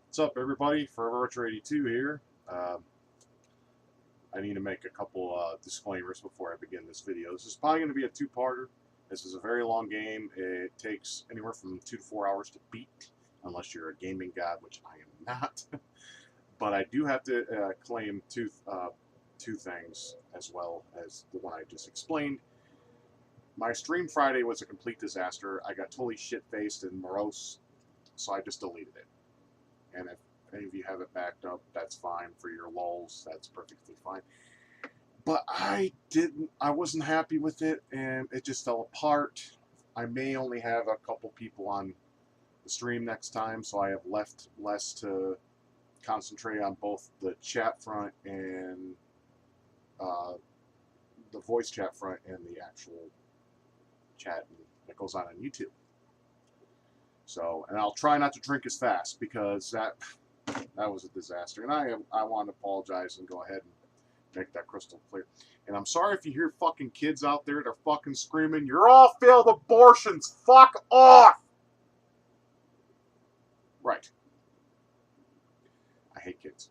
What's up, everybody? Forever Retro 82 here. I need to make a couple disclaimers before I begin this video. This is probably going to be a two-parter. This is a very long game. It takes anywhere from 2 to 4 hours to beat, unless you're a gaming god, which I am not. But I do have to claim two things as well as the one I just explained. My stream Friday was a complete disaster. I got totally shit-faced and morose, so I just deleted it. And if any of you have it backed up, that's fine. For your lulz, that's perfectly fine. But I wasn't happy with it, and it just fell apart. I may only have a couple people on the stream next time, so I have less to concentrate on both the chat front and the voice chat front and the actual chat that goes on YouTube. So, and I'll try not to drink as fast because that was a disaster. And I want to apologize and go ahead and make that crystal clear. And I'm sorry if you hear fucking kids out there that are fucking screaming, "You're all failed abortions, fuck off!" Right. I hate kids.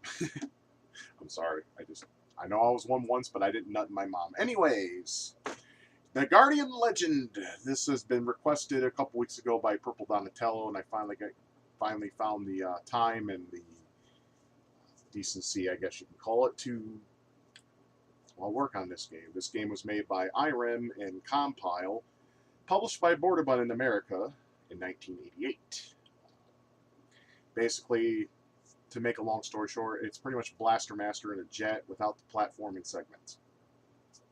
I'm sorry. I know I was one once, but I didn't nut my mom. Anyways, The Guardian Legend. This has been requested a couple weeks ago by Purple Donatello, and I finally found the time and the decency, I guess you can call it, to work on this game. This game was made by Irem and Compile, published by Borderbun in America in 1988. Basically, to make a long story short, it's pretty much Blaster Master in a jet without the platforming segments.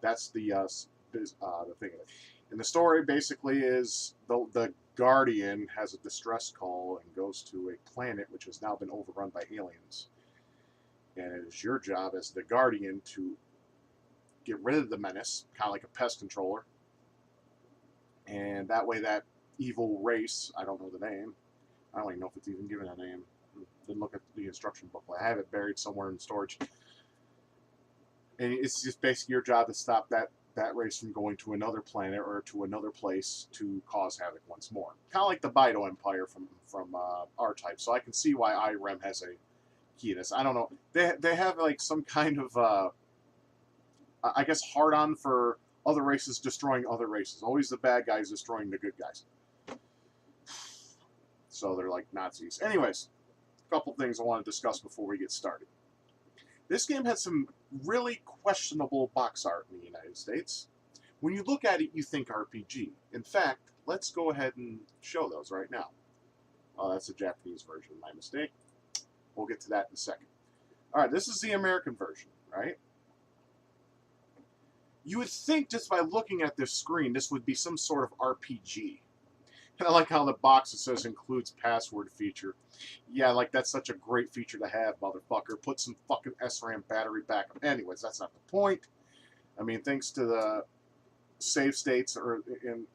That's the thing of it. And the story basically is the Guardian has a distress call and goes to a planet which has now been overrun by aliens. And it is your job as the Guardian to get rid of the menace, kind of like a pest controller. And that way that evil race, I don't know the name, I don't even know if it's even given a name. Didn't look at the instruction booklet. I have it buried somewhere in storage. And it's just basically your job to stop that race from going to another planet or to another place to cause havoc once more. Kind of like the Bido Empire from R-Type. So I can see why Irem has a key in this. I don't know. They have like some kind of I guess hard-on for other races destroying other races. Always the bad guys destroying the good guys. So they're like Nazis. Anyways, a couple things I want to discuss before we get started. This game had some really questionable box art in the United States. When you look at it, you think RPG. In fact, let's go ahead and show those right now. Oh, that's a Japanese version, my mistake. We'll get to that in a second. All right, this is the American version, right? You would think just by looking at this screen, this would be some sort of RPG. And I like how the box it says includes password feature. Yeah, like that's such a great feature to have, motherfucker. Put some fucking SRAM battery backup. Anyways, that's not the point. I mean, thanks to the save states or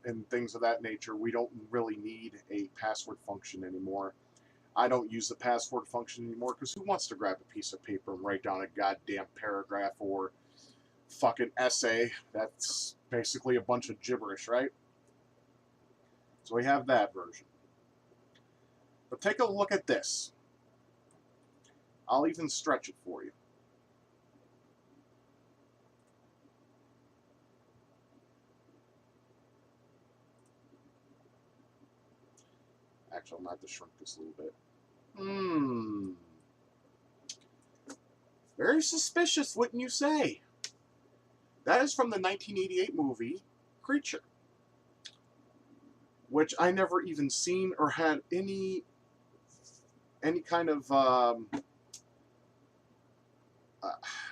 and things of that nature, we don't really need a password function anymore. I don't use the password function anymore because who wants to grab a piece of paper and write down a goddamn paragraph or fucking essay? That's basically a bunch of gibberish, right? So we have that version. But take a look at this. I'll even stretch it for you. Actually, I'm going to have to shrink this a little bit. Very suspicious, wouldn't you say? That is from the 1988 movie Creature, which I never even seen or had any kind of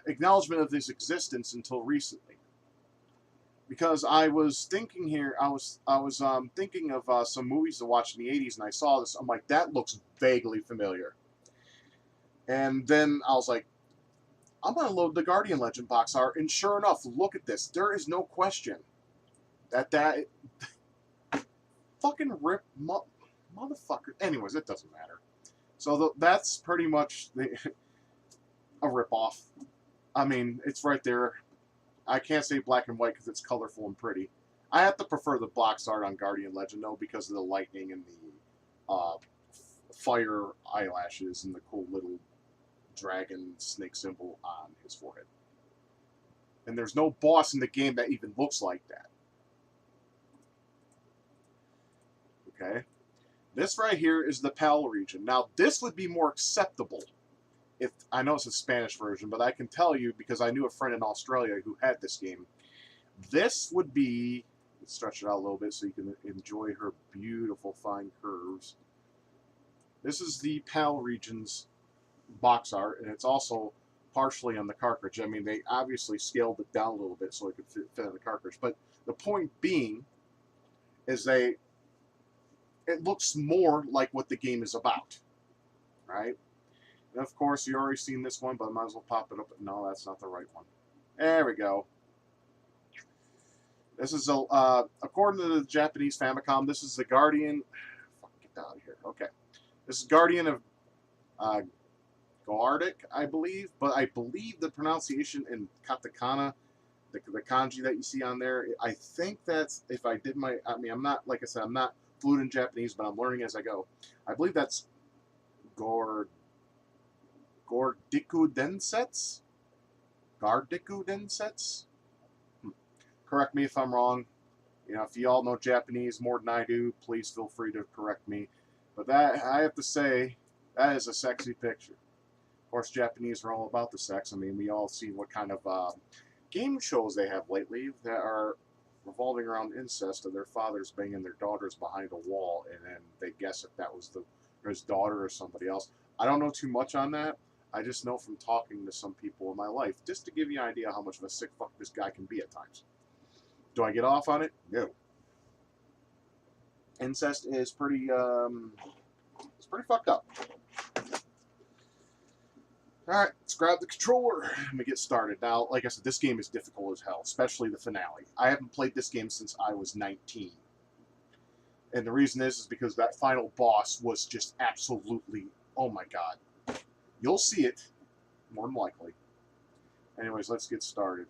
acknowledgement of this existence until recently. Because I was thinking here, I was thinking of some movies to watch in the 80s, and I saw this. I'm like, that looks vaguely familiar. And then I was like, I'm going to load the Guardian Legend box art, and sure enough, look at this. There is no question that fucking rip motherfucker. Anyways, it doesn't matter. So that's pretty much a ripoff. I mean, it's right there. I can't say black and white because it's colorful and pretty. I have to prefer the box art on Guardian Legend though because of the lightning and the fire eyelashes and the cool little dragon snake symbol on his forehead. And there's no boss in the game that even looks like that. Okay. This right here is the PAL region. Now, this would be more acceptable if, I know it's a Spanish version, but I can tell you because I knew a friend in Australia who had this game. This would be, let's stretch it out a little bit so you can enjoy her beautiful fine curves. This is the PAL region's box art, and it's also partially on the cartridge. I mean, they obviously scaled it down a little bit so it could fit on the cartridge. But the point being is it looks more like what the game is about, right? And of course, you already seen this one, but I might as well pop it up. No, that's not the right one. There we go. This is, according to the Japanese Famicom, this is the Guardian. Fuck, get out of here. Okay. This is Guardian of Goardic, I believe. But I believe the pronunciation in katakana, the kanji that you see on there, I think that's, if I did my, I mean, I'm not, like I said, I'm not fluent in Japanese, but I'm learning as I go. I believe that's Gordiku Densetsu? Gardiku Densetsu? Correct me if I'm wrong. You know, if you all know Japanese more than I do, please feel free to correct me. But that, I have to say, that is a sexy picture. Of course, Japanese are all about the sex. I mean, we all see what kind of game shows they have lately that are revolving around incest of their fathers banging their daughters behind a wall, and then they guess if that was his daughter or somebody else. I don't know too much on that. I just know from talking to some people in my life, just to give you an idea how much of a sick fuck this guy can be at times. Do I get off on it? No. Incest is pretty, it's pretty fucked up. Alright, let's grab the controller. Let me get started. Now, like I said, this game is difficult as hell, especially the finale. I haven't played this game since I was 19. And the reason is because that final boss was just absolutely, oh my god. You'll see it, more than likely. Anyways, let's get started.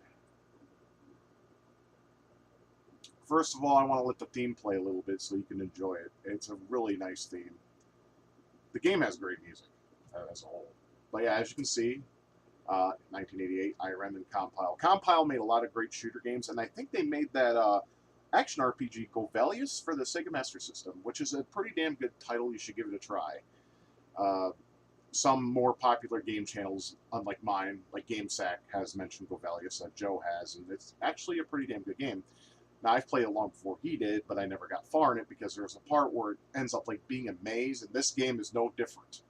First of all, I want to let the theme play a little bit so you can enjoy it. It's a really nice theme. The game has great music as a whole. But yeah, as you can see, 1988, Irem and Compile. Compile made a lot of great shooter games, and I think they made that action RPG Govelius for the Sega Master System, which is a pretty damn good title. You should give it a try. Some more popular game channels, unlike mine, like GameSack, has mentioned Govelius, Joe has, and it's actually a pretty damn good game. Now, I've played it long before he did, but I never got far in it because there's a part where it ends up like being a maze, and this game is no different.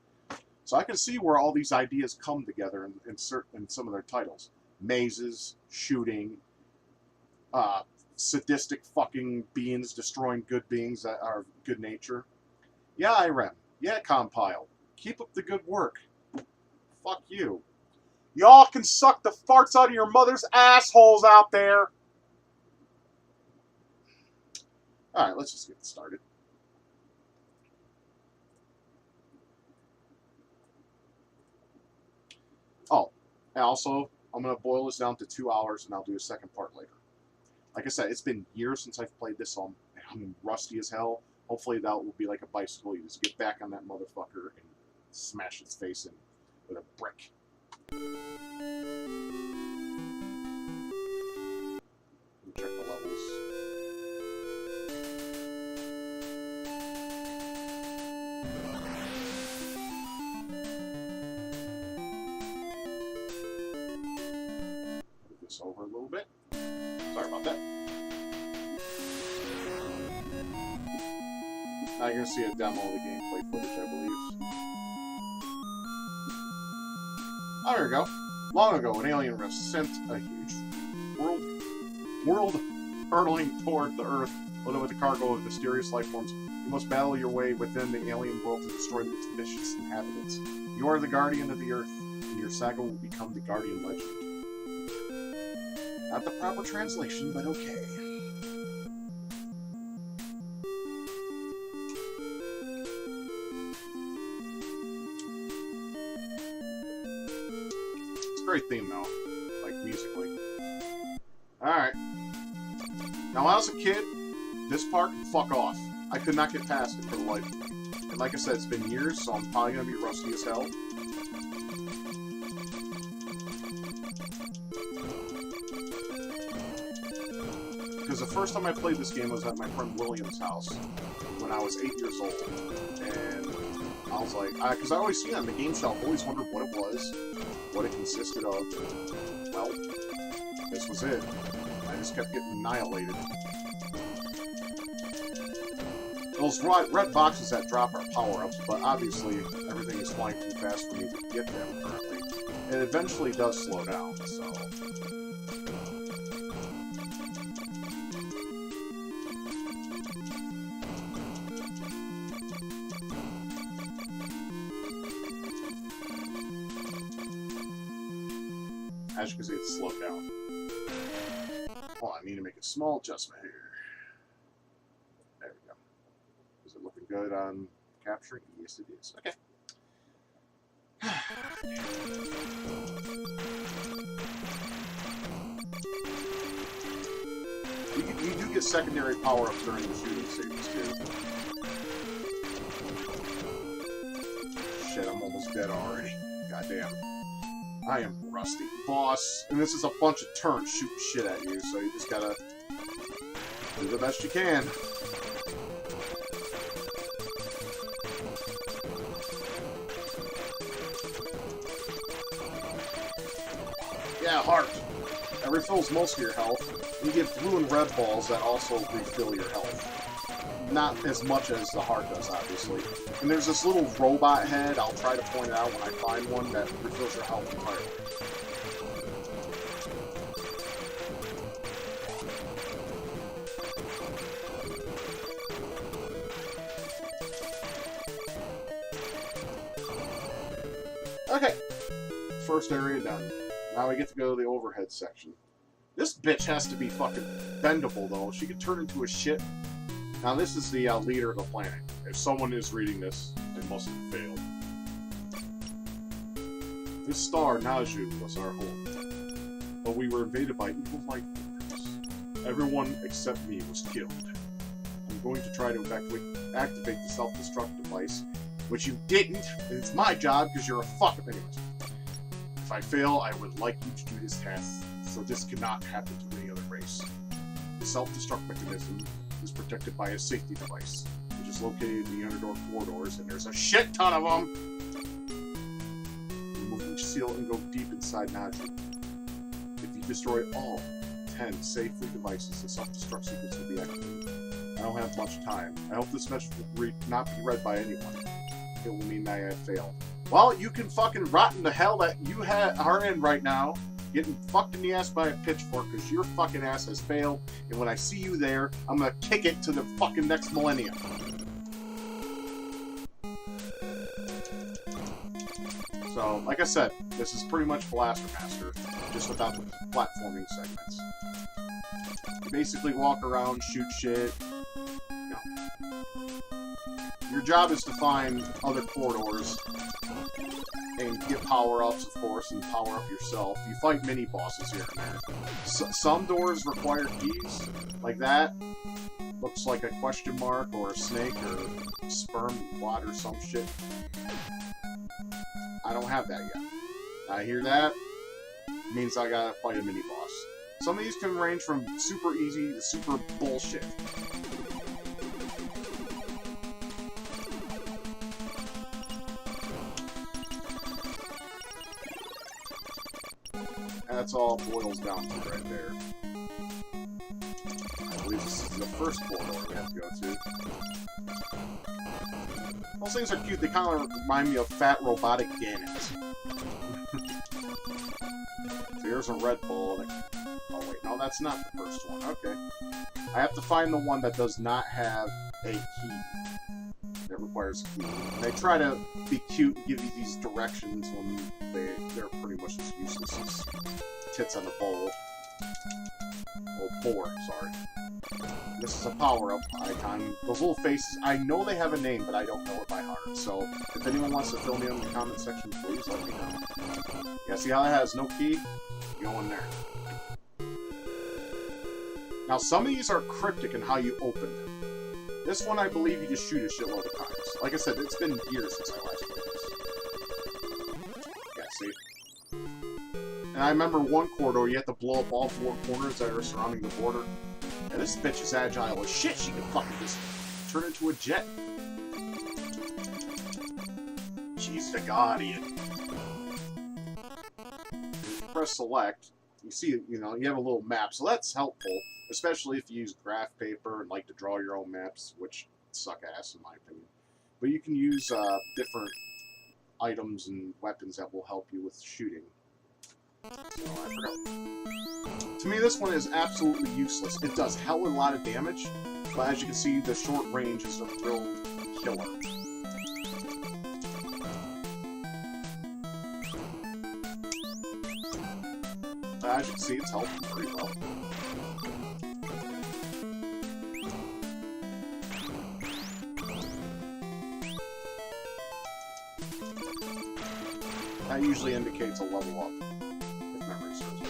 So I can see where all these ideas come together in some of their titles. Mazes, shooting, sadistic fucking beings destroying good beings that are good nature. Yeah, Irem. Yeah, Compile. Keep up the good work. Fuck you. Y'all can suck the farts out of your mother's assholes out there. Alright, let's just get started. Oh, and also, I'm going to boil this down to 2 hours, and I'll do a second part later. Like I said, it's been years since I've played this, so I'm rusty as hell. Hopefully that will be like a bicycle. You just get back on that motherfucker and smash its face in with a brick. Check the levels. Move this over a little bit. Sorry about that. Now you're going to see a demo of the gameplay footage, I believe. Oh, there we go. Long ago, an alien race sent a huge world hurtling toward the Earth, loaded with a cargo of mysterious life forms. You must battle your way within the alien world to destroy its vicious inhabitants. You are the guardian of the Earth, and your saga will become the Guardian legend. Not the proper translation, but okay. Great theme though, like musically. Alright. Now when I was a kid, this part, fuck off. I could not get past it for the life of me. And like I said, it's been years, so I'm probably going to be rusty as hell. Because the first time I played this game was at my friend William's house when I was 8 years old. And I was like, because I always see it on the game shelf, always wondered what it was, what it consisted of. Well, this was it. I just kept getting annihilated. Those red boxes that drop are power-ups, but obviously everything is flying too fast for me to get them currently. It eventually does slow down, so... As you can see, it's slowed down. Oh, I need to make a small adjustment here. There we go. Is it looking good on capturing? Yes, it is. Okay. You do get secondary power-ups during the shooting stages, too. Shit, I'm almost dead already. Goddamn. I am rusty. Boss. And this is a bunch of turns shooting shit at you, so you just gotta do the best you can. Yeah, heart. That refills most of your health. You get blue and red balls that also refill your health. Not as much as the heart does, obviously. And there's this little robot head, I'll try to point it out when I find one, that refills your health entirely. Okay. First area done. Now we get to go to the overhead section. This bitch has to be fucking bendable, though. She could turn into a shit. Now, this is the leader of the planet. If someone is reading this, they must have failed. This star, Naju, was our home. But we were invaded by evil life forms. Everyone except me was killed. I'm going to try to activate the self-destruct device, which you didn't, and it's my job because you're a fucker. Anyways. If I fail, I would like you to do this task, so this cannot happen to any other race. The Self-Destruct Mechanism is protected by a safety device, which is located in the underdoor corridors, and there's a shit ton of them! Remove each seal and go deep inside Naju. If you destroy all 10 safely devices, the self-destruct sequence will be activated. I don't have much time. I hope this message will not be read by anyone. It will mean I have failed. Well, you can fucking rot in the hell that you are in right now, getting fucked in the ass by a pitchfork because your fucking ass has failed, and when I see you there, I'm gonna kick it to the fucking next millennium. So, like I said, this is pretty much Blaster Master, just without the platforming segments. You basically walk around, shoot shit, you know. Your job is to find other corridors and get power-ups, of course, and power up yourself. You fight mini-bosses here and there. Some doors require keys, like that. Looks like a question mark, or a snake, or sperm blot, or some shit. I don't have that yet. I hear that. Means I gotta fight a mini-boss. Some of these can range from super easy to super bullshit. That's all it boils down to right there. I believe this is the first corridor we have to go to. Those things are cute. They kind of remind me of fat robotic Ganons. So here's a red ball. Oh wait, no, that's not the first one. Okay. I have to find the one that does not have a key. That requires a key. And they try to be cute and give you these directions when they're pretty much as useless as tits on a bowl. Oh, boar, sorry. This is a power-up icon. Those little faces, I know they have a name, but I don't know it by heart. So, if anyone wants to fill me in the comment section, please let me know. Yeah, see how that has no key? Go in there. Now, some of these are cryptic in how you open them. This one, I believe you just shoot a shitload of times. Like I said, it's been years since I last played this. Yeah, see? And I remember one corridor, you have to blow up all 4 corners that are surrounding the border. And this bitch is agile as shit. She can fucking just turn into a jet. She's the Guardian. Press select. You see, you know, you have a little map, so that's helpful, especially if you use graph paper and like to draw your own maps, which suck ass in my opinion. But you can use different items and weapons that will help you with shooting. So I forgot. To me, this one is absolutely useless. It does hell of a lot of damage, but as you can see, the short range is a real killer. As you can see, it's helping pretty well. That usually indicates a level up, if memory serves me.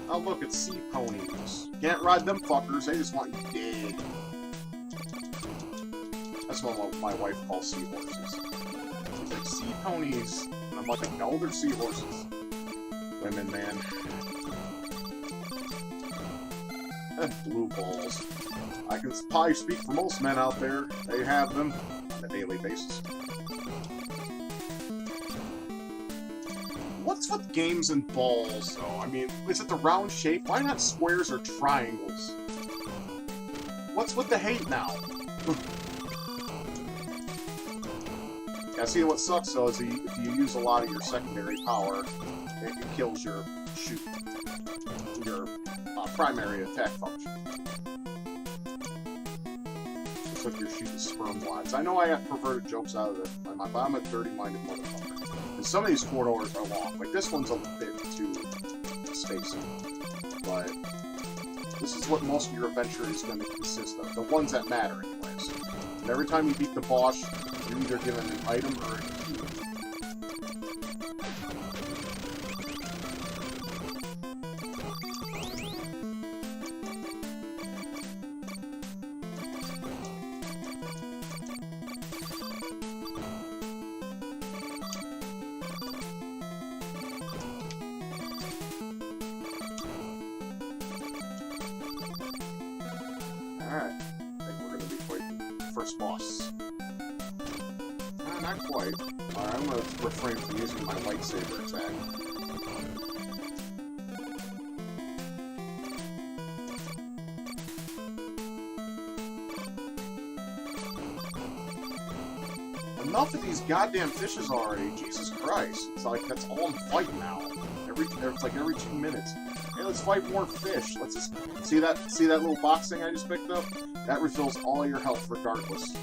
Oh look, it's sea ponies. Can't ride them fuckers, they just want you dead. That's what my wife calls seahorses. She's like, sea ponies. And I'm like, no, they're seahorses. Women, man. Blue balls. I can probably speak for most men out there. They have them on a daily basis. What's with games and balls, though? I mean, is it the round shape? Why not squares or triangles? What's with the hate now? Yeah, see, what sucks, though, is if you use a lot of your secondary power, it kills your primary attack function. Just like you're shooting sperm wads. I know I have perverted jokes out of it, but I'm a dirty-minded motherfucker. And some of these corridors are long. Like, this one's a bit too spacey. But this is what most of your adventure is going to consist of. The ones that matter, anyways. And every time you beat the boss, you're either given an item or a key. Alright, I think we're going to be fighting the first boss. Not quite. Alright, I'm going to refrain from using my lightsaber attack. Enough of these goddamn fishes already, Jesus Christ. It's like, that's all I'm fighting now. It's like every 2 minutes. Hey, let's fight more fish. Let's just see that little box thing I just picked up? That refills all your health regardless.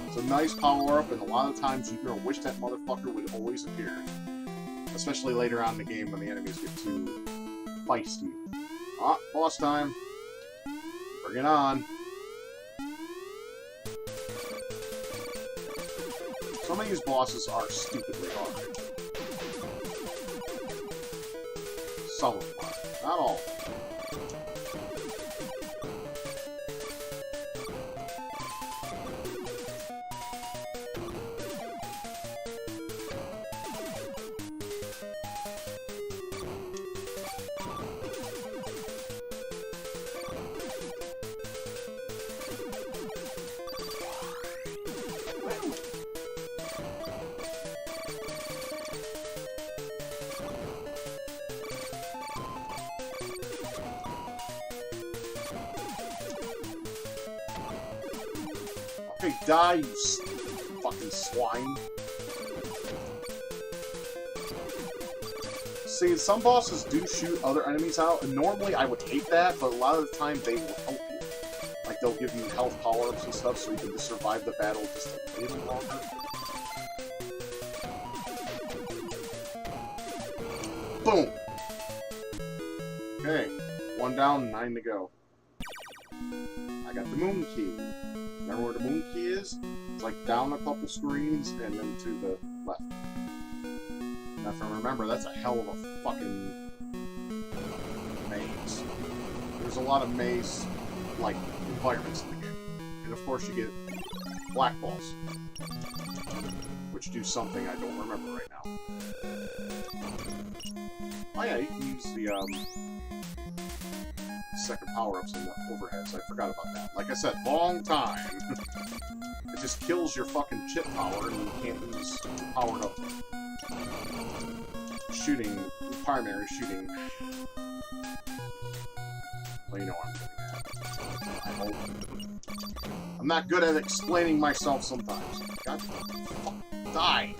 It's a nice power up, and a lot of times you're gonna wish that motherfucker would always appear. Especially later on in the game when the enemies get too feisty. Ah, boss time. Bring it on. Some of these bosses are stupidly hard. Some of them are. Not all. Okay, die, you fucking swine. See, some bosses do shoot other enemies out, and normally I would hate that, but a lot of the time they will help you. Like, they'll give you health power-ups and stuff so you can just survive the battle just a little longer. Boom! Okay, 1 down, 9 to go. I got the moon key. Remember where the moon key is? It's like down a couple screens and then to the left. Now if I remember, that's a hell of a fucking maze. There's a lot of maze, like, environments in the game. And of course you get black balls, which do something I don't remember right now. Oh yeah, you can use the second power-ups in the overheads. I forgot about that. Like I said, long time. It just kills your fucking chip power and you can't use powered up shooting, primary shooting. Well, you know what I'm getting at. I hope. I'm not good at explaining myself sometimes. God, fuck, die!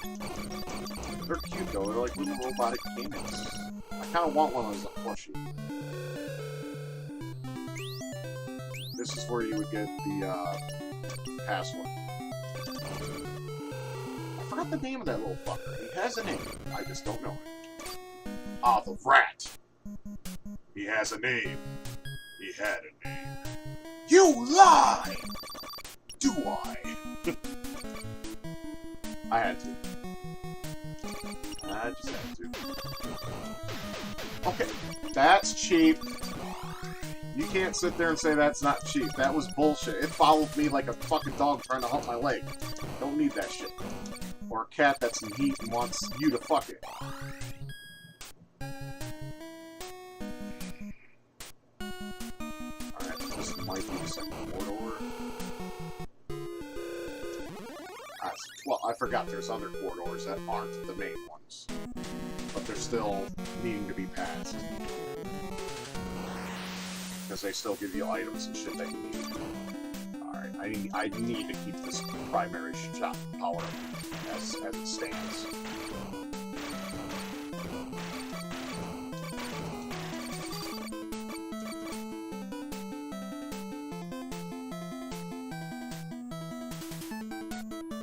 They're cute though, they're like little robotic canids. I kinda want one as a plushie. This is where you would get the password. I forgot the name of that little fucker. He has a name. I just don't know it. Ah, the rat! He has a name. He had a name. You lie! Do I? I had to. I just had to. Okay, that's cheap. You can't sit there and say that's not cheap. That was bullshit. It followed me like a fucking dog trying to hump my leg. Don't need that shit. Or a cat that's in heat and wants you to fuck it. Alright, this might be the second corridor. Well, I forgot there's other corridors that aren't the main ones. But they're still needing to be passed. Because they still give you items and shit that you need. Alright, I need to keep this primary shot power as it stands.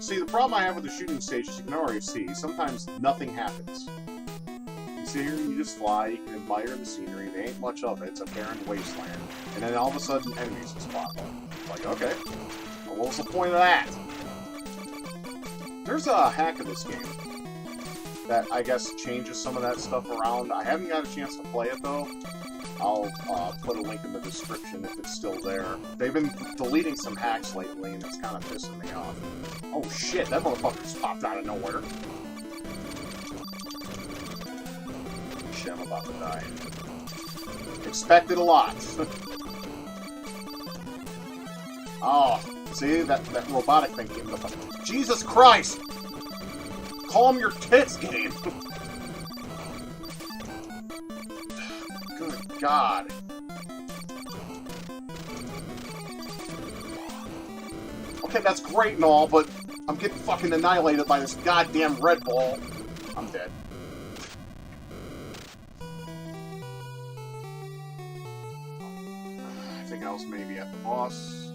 See, the problem I have with the shooting stages, you can already see, sometimes nothing happens. You see here, you just fly, you can admire the scenery, there ain't much of it, it's a barren wasteland. And then all of a sudden, enemies just pop up. It's like, okay, well, what was the point of that? There's a hack of this game that, I guess, changes some of that stuff around. I haven't got a chance to play it, though. I'll put a link in the description if it's still there. They've been deleting some hacks lately, and it's kind of pissing me off. Oh shit, that motherfucker just popped out of nowhere. Shit, I'm about to die. Expected a lot. Oh, see, that robotic thing came up. Jesus Christ! Calm your tits, game! Good God. Okay, that's great and all, but I'm getting fucking annihilated by this goddamn red ball. I'm dead. I think I was maybe at the boss.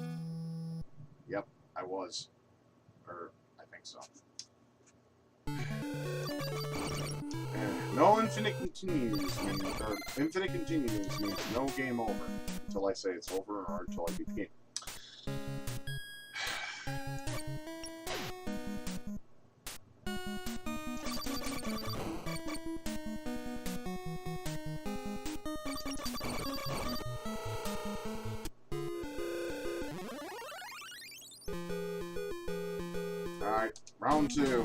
Yep, I was. Or, I think so. No infinite continues means, or infinite continues means no game over until I say it's over or until I beat the game. Alright, round 2.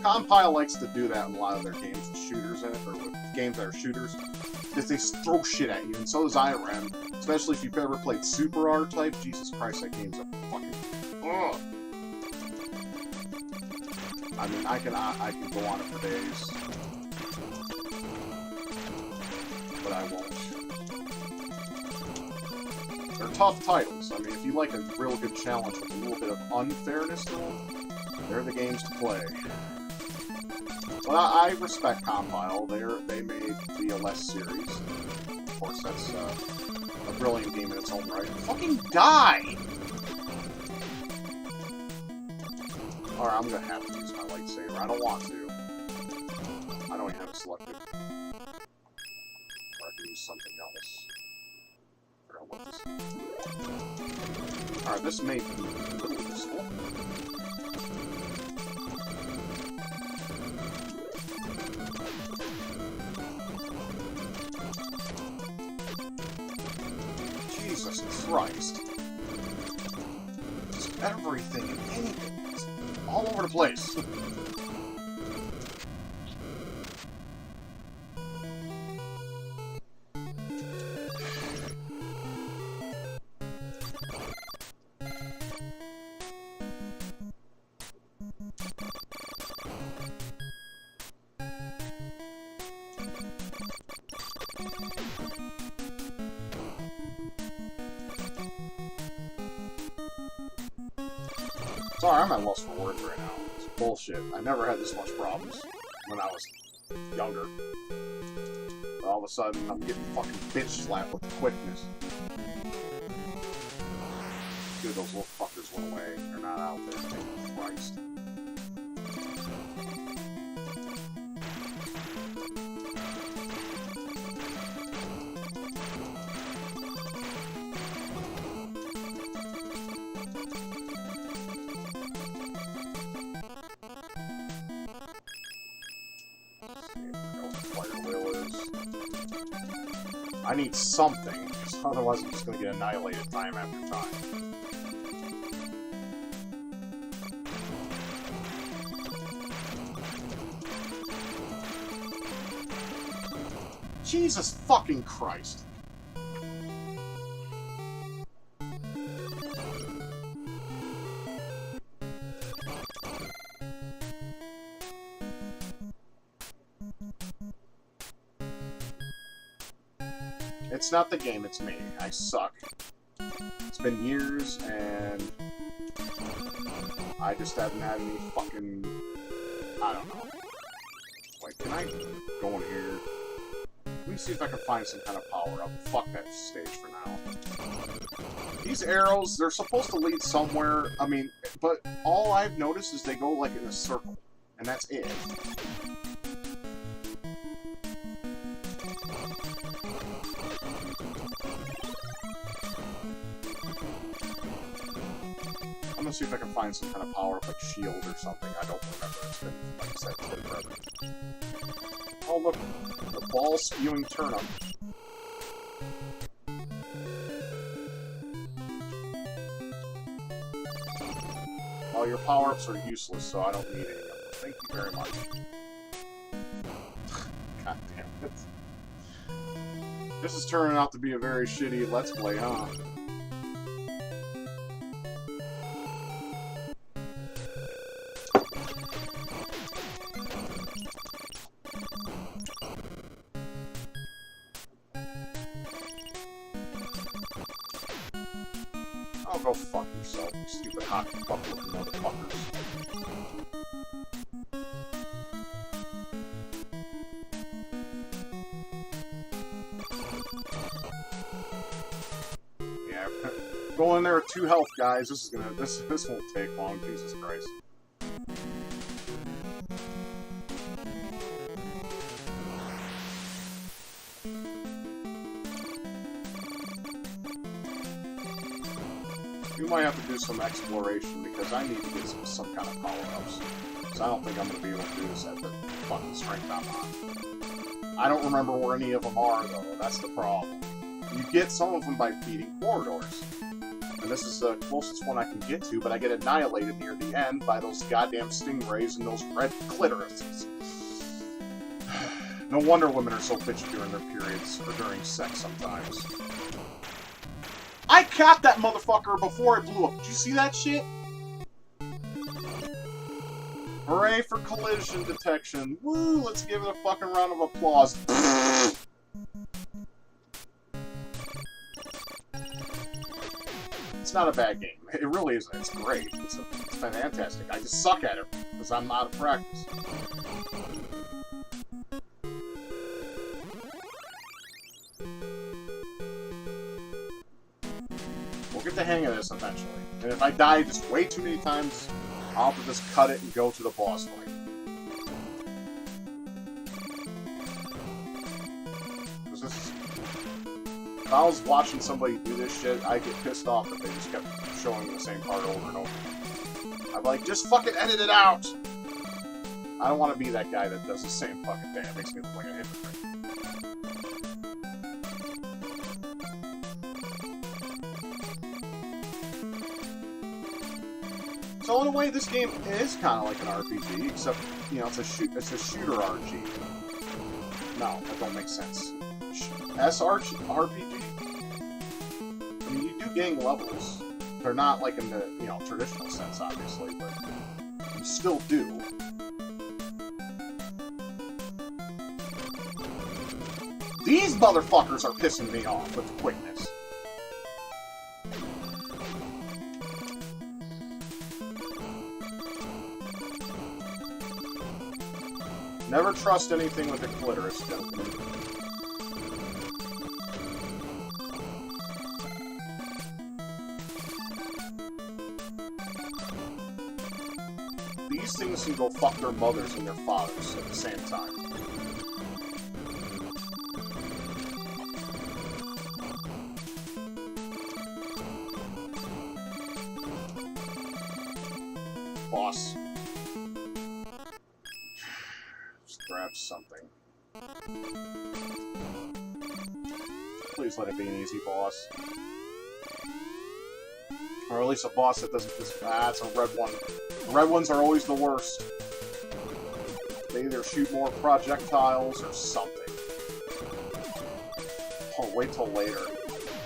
Compile likes to do that in a lot of their games with shooters in it, or with games that are shooters, because they throw shit at you, and so does Irem, especially if you've ever played Super R-Type. Jesus Christ, that game's a fucking... Ugh. I mean, I can go on it for days, but I won't. They're tough titles. I mean, if you like a real good challenge with a little bit of unfairness to them, they're the games to play. But I respect Compile. They made the LS series. Of course, that's a brilliant game in its own right. Fucking die! Alright, I'm gonna have to use my lightsaber. I don't want to. I don't even have it selected. Or I can use something else. I forgot what this is. Alright, this may be a little useful. Jesus Christ. Just everything and anything. It's all over the place. Sorry, I'm at loss for words right now. It's bullshit. I never had this much problems when I was younger. But all of a sudden, I'm getting fucking bitch slapped with the quickness. Dude, those little fuckers went away. They're not out there. Jesus Christ. I need something, because otherwise I'm just going to get annihilated time after time. Jesus fucking Christ. It's not the game, it's me. I suck. It's been years, and I just haven't had any fucking... I don't know. Wait, can I go in here? Let me see if I can find some kind of power-up. Fuck that stage for now. These arrows, they're supposed to lead somewhere, I mean, but all I've noticed is they go, like, in a circle. And that's it. I'm gonna see if I can find some kind of power-up, like shield or something. I don't remember. It's been, like I said, it's been forever. Oh, look. The ball-spewing turnip. Well, your power-ups are useless, so I don't need any of them. Thank you very much. God damn it. This is turning out to be a very shitty Let's Play, huh? Oh, go fuck yourself, you stupid hockey puck-looking motherfuckers. Yeah, go in there with 2 health, guys. This won't take long. Jesus Christ. We might have to do some exploration because I need to get some kind of power-ups. Because I don't think I'm going to be able to do this at the fucking strength I'm on. I don't remember where any of them are, though. That's the problem. You get some of them by beating corridors. And this is the closest one I can get to, but I get annihilated near the end by those goddamn stingrays and those red clitorises. No wonder women are so bitchy during their periods, or during sex sometimes. I caught that motherfucker before it blew up. Did you see that shit? Hooray for collision detection. Woo, let's give it a fucking round of applause. It's not a bad game. It really isn't. It's great. It's fantastic. I just suck at it because I'm out of practice. hang of this eventually. And if I die just way too many times, I'll have to just cut it and go to the boss fight. If I was watching somebody do this shit, I'd get pissed off if they just kept showing me the same part over and over. I'd be like, just fucking edit it out! I don't want to be that guy that does the same fucking thing. It makes me look like a hypocrite. So in a way, this game is kind of like an RPG, except, you know, it's a shooter RPG. No, that don't make sense. RPG? I mean, you do gain levels. They're not like in the, you know, traditional sense, obviously, but you still do. These motherfuckers are pissing me off with the quickness. Never trust anything with a clitoris, gentlemen. These things can go fuck their mothers and their fathers at the same time. Boss. Just grab something. Please let it be an easy boss. Or at least a boss that doesn't just... Ah, it's a red one. The red ones are always the worst. They either shoot more projectiles or something. Oh, wait till later.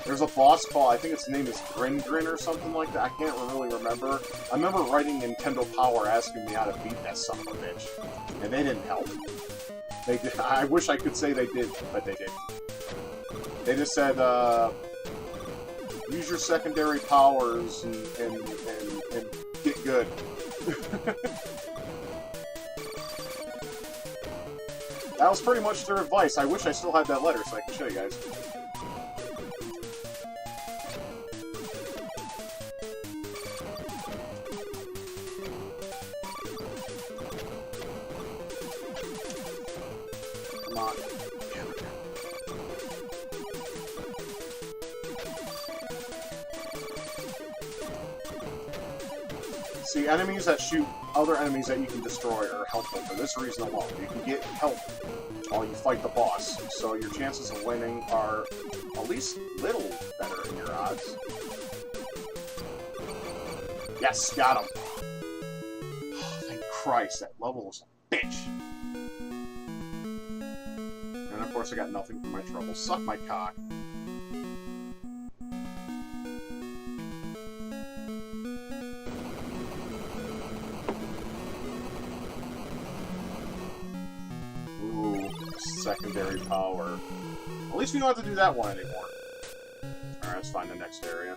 There's a boss called, I think its name is Grin or something like that. I can't really remember. I remember writing Nintendo Power asking me how to beat that son of a bitch. And they didn't help. They did. I wish I could say they did, but they didn't. They just said, use your secondary powers and get good. That was pretty much their advice. I wish I still had that letter so I could show you guys. Come on. See, enemies that shoot other enemies that you can destroy are helpful for this reason alone. You can get help while you fight the boss, so your chances of winning are at least a little better in your odds. Yes, got him! Oh, thank Christ, that level was a bitch! And of course I got nothing for my trouble. Suck my cock. Secondary power. At least we don't have to do that one anymore. Alright, let's find the next area.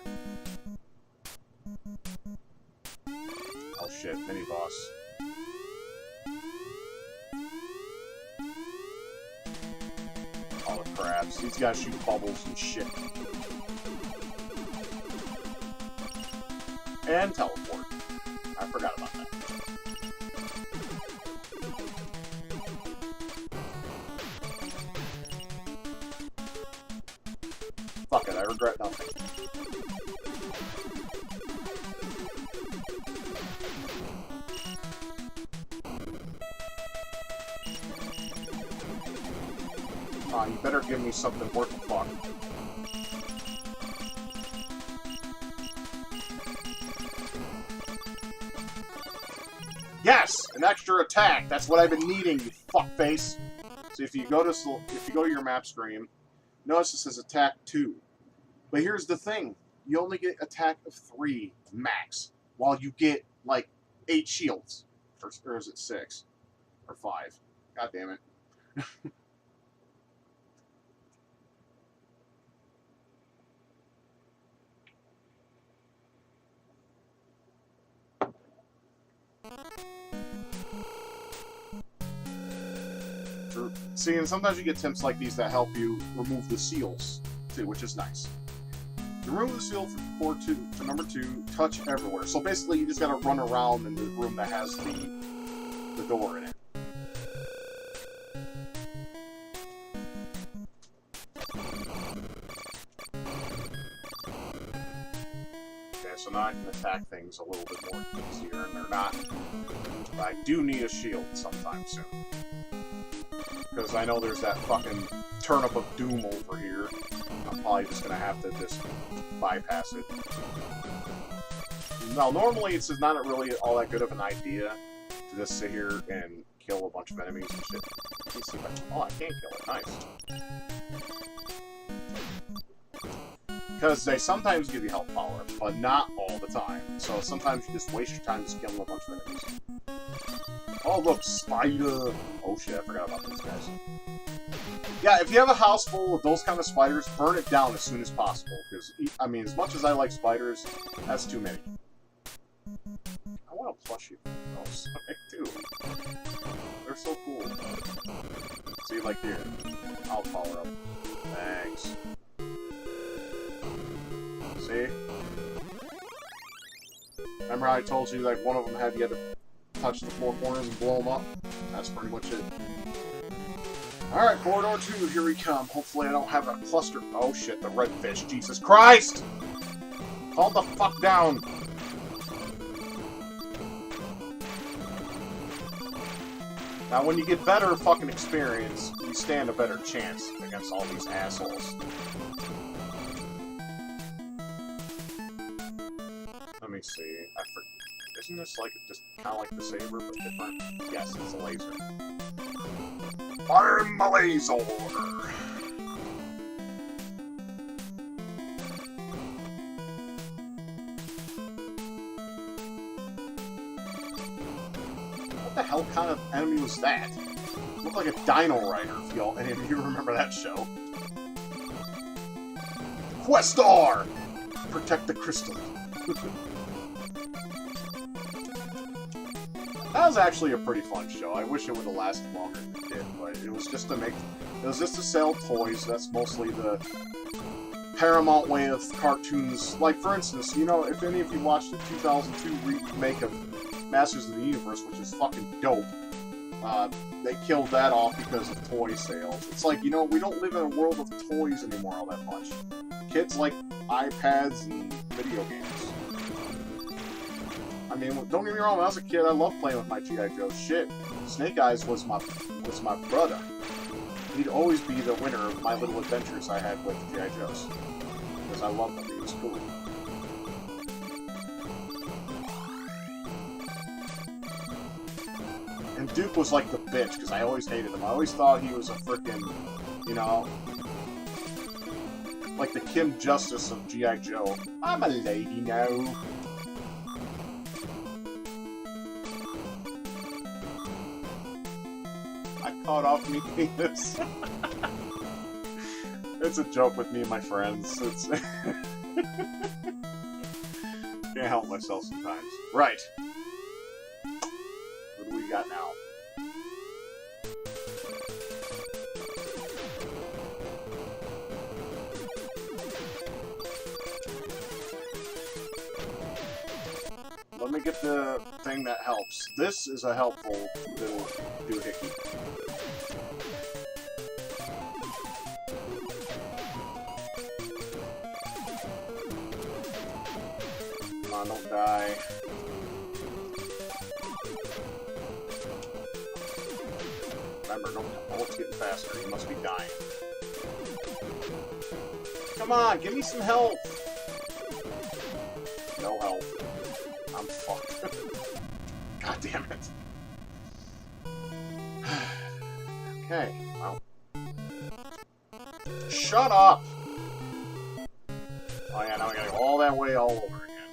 Oh shit, mini-boss. Oh, the crabs. These guys shoot bubbles and shit. And teleport. I forgot about that. Fuck it, I regret nothing. Aw, you better give me something worth a fuck. Yes! An extra attack! That's what I've been needing, you fuckface! So if you go to your map screen, notice this says attack 2. But here's the thing. You only get attack of 3 max, while you get, like, 8 shields. Or is it 6? Or 5? God damn it. See, and sometimes you get tips like these that help you remove the seals, too, which is nice. The room is sealed for number 2, touch everywhere. So basically, you just gotta run around in the room that has the door in it. Okay, so now I can attack things a little bit more easier, and they're not. But I do need a shield sometime soon. Because I know there's that fucking turnip of doom over here. I'm probably just gonna have to just bypass it. Now, normally it's not really all that good of an idea to just sit here and kill a bunch of enemies and shit. Let's see if oh, I can kill it. Nice. Because they sometimes give you health power-ups, but not all the time. So sometimes you just waste your time just killing a bunch of enemies. Oh, look, spider! Oh shit, I forgot about these guys. Yeah, if you have a house full of those kind of spiders, burn it down as soon as possible. Because, I mean, as much as I like spiders, that's too many. I want to plushie those. I do. They're so cool. See, like here. I'll power up. Thanks. See? Remember how I told you, like, one of them you had to touch the 4 corners and blow them up? That's pretty much it. Alright, corridor 2, here we come. Hopefully I don't have a cluster. Oh shit, the redfish. Jesus Christ! Calm the fuck down! Now, when you get better fucking experience, you stand a better chance against all these assholes. Let me see. Isn't this like just kind of like the saber, but different? Yes, it's a laser. I'm a laser! What the hell kind of enemy was that? It looked like a Dino Rider, if any of you remember that show. Questar! Protect the crystal. That was actually a pretty fun show. I wish it would have lasted longer than it did, but it was just to sell toys. That's mostly the Paramount way of cartoons. Like, for instance, you know, if any of you watched the 2002 remake of Masters of the Universe, which is fucking dope, they killed that off because of toy sales. It's like, you know, we don't live in a world of toys anymore all that much. Kids like iPads and video games. I mean, don't get me wrong, when I was a kid, I loved playing with my G.I. Joe. Shit, Snake Eyes was my brother. He'd always be the winner of my little adventures I had with G.I. Joes. Because I loved him, he was cool. And Duke was like the bitch, because I always hated him. I always thought he was a frickin', you know, like the Kim Justice of G.I. Joe. I'm a lady now. I caught off me penis. It's a joke with me and my friends. It's can't help myself sometimes. Right. What do we got now? Let me get the thing that helps. This is a helpful little doohickey. Come on, don't die. Remember, oh, it's getting faster. You must be dying. Come on, give me some health. No health. I'm fucked. God damn it. Okay, well. Shut up! Oh yeah, now we gotta go all that way all over again.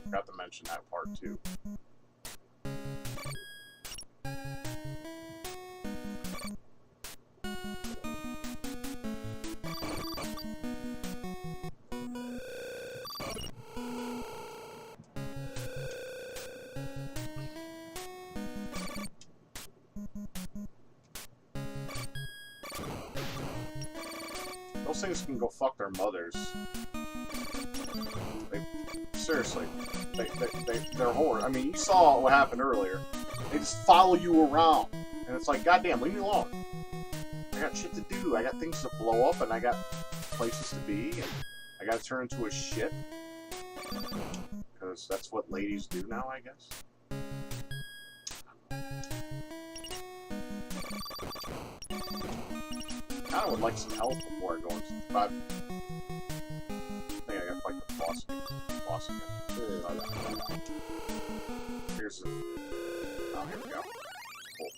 Forgot to mention that part too. things can go fuck their mothers. Seriously, they're horrible. I mean, you saw what happened earlier. They just follow you around, and it's like, goddamn, leave me alone. I got shit to do. I got things to blow up, and I got places to be, and I got to turn into a shit. Because that's what ladies do now, I guess. I kind of would like some help before I go into the but I think I gotta fight the boss again. Here's the... Oh, here we go. Cool.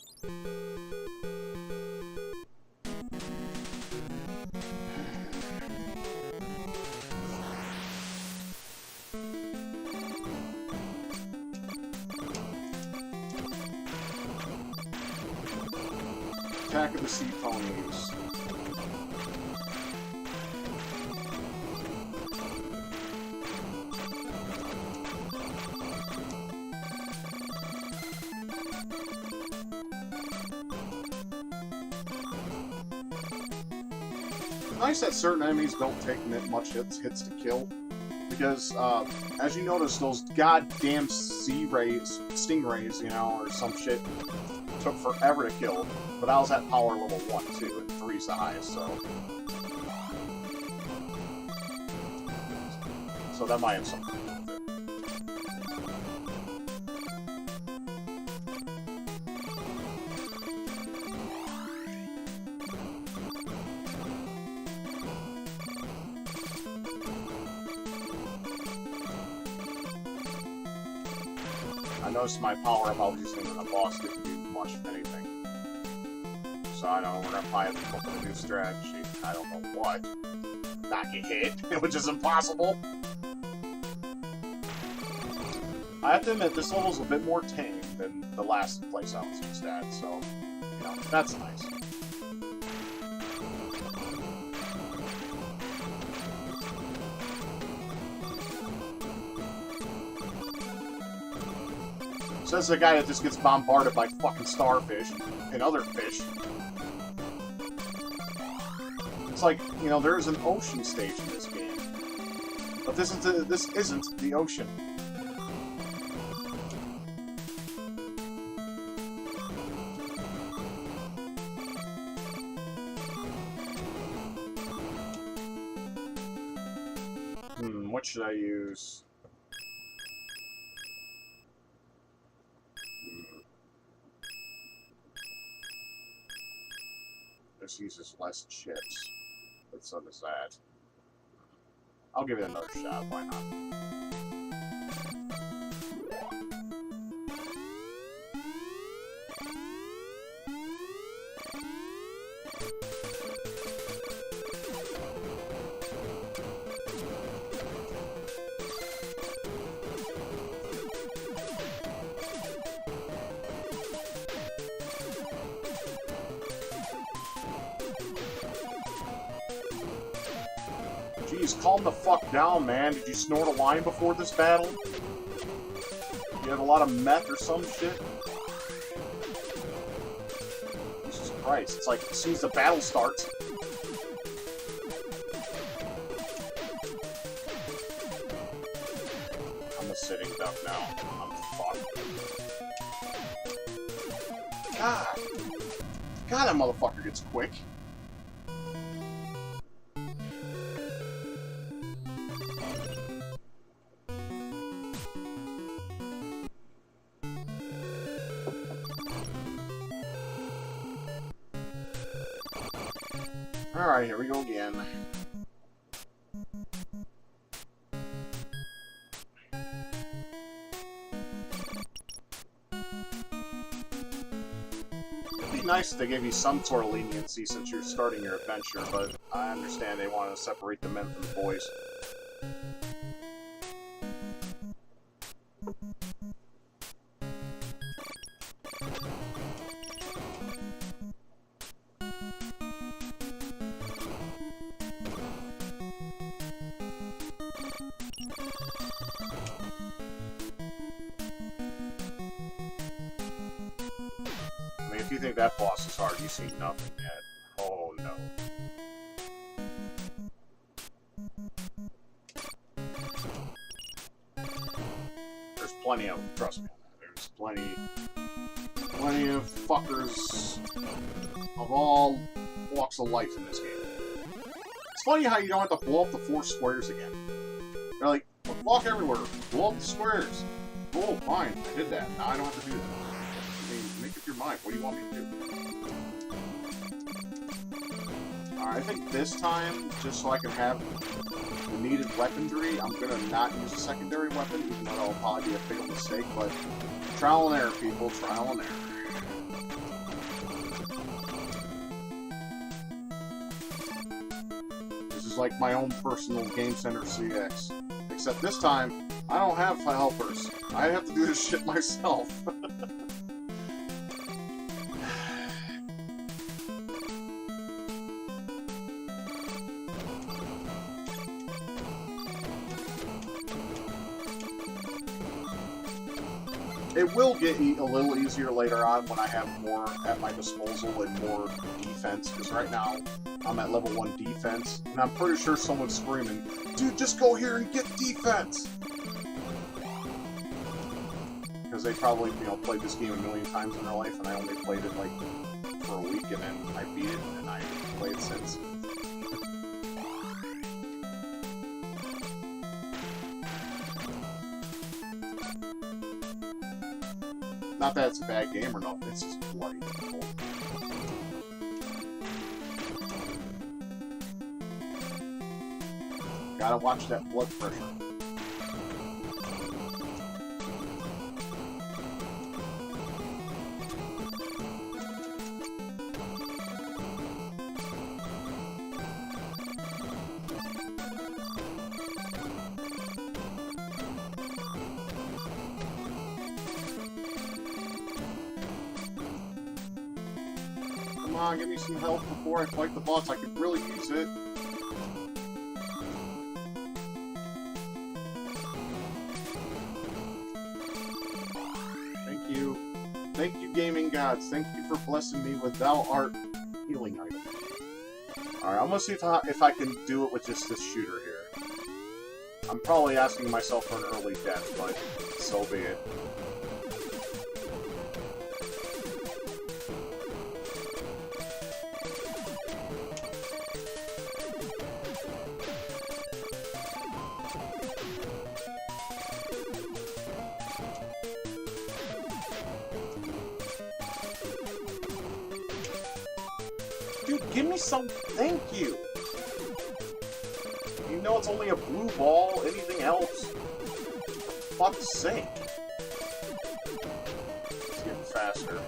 Attack of the Sea Ponies. Nice that certain enemies don't take much hits to kill, because as you notice, those goddamn stingrays, you know, or some shit, took forever to kill. But I was at power level 1 too, and 3's the highest, so that might have something to do with it. I noticed my power-up I was using in the boss didn't do much of anything. So I know we're gonna probably have to come up with a new strategy. I don't know what. Not get hit, which is impossible. I have to admit, this level's a bit more tame than the last place I was just at, so, you know, that's nice. Says the guy that just gets bombarded by fucking starfish and other fish. It's like, you know, there's an ocean stage in this game. But this isn't the ocean. What should I use? This uses less chips, but so does that. I'll give it another shot, why not? Jeez, calm the fuck down, man. Did you snort a line before this battle? You have a lot of meth or some shit? Jesus Christ, it's like as soon as the battle starts. I'm a sitting duck now. I'm fucked. God, that motherfucker gets quick. Alright, here we go again. It'd be nice if they gave you some sort of leniency since you're starting your adventure, but I understand they want to separate the men from the boys. If you think that boss is hard, you've seen nothing yet. Oh no. plenty of them. Trust me on that. There's plenty of fuckers of all walks of life in this game. It's funny how you don't have to blow up the 4 squares again. They're like, walk everywhere, blow up the squares. Oh, fine, I did that. Now I don't have to do that. I mean, make up your mind. What do you want me to do? Alright, I think this time, just so I can have the needed weaponry, I'm gonna not use a secondary weapon, even though that'll probably be a fatal mistake, but trial and error, people, trial and error. This is like my own personal Game Center CX. Except this time, I don't have helpers. I have to do this shit myself. It will get a little easier later on when I have more at my disposal and more defense, because right now I'm at level 1 defense, and I'm pretty sure someone's screaming, "Dude, just go here and get defense!" Because they probably, played this game a million times in their life, and I only played it, like, for a week, and then I beat it, and I haven't played it since. Not that it's a bad game or nothing, it's just bloody difficult. Gotta watch that blood pressure. Come on, give me some help before I fight the boss. I could really use it. Thank you. Thank you, gaming gods. Thank you for blessing me with thou art healing item. Alright, I'm gonna see if I can do it with just this shooter here. I'm probably asking myself for an early death, but so be it. Dude, give me some... Thank you! You know it's only a blue ball, anything else? For fuck's sake. It's getting faster.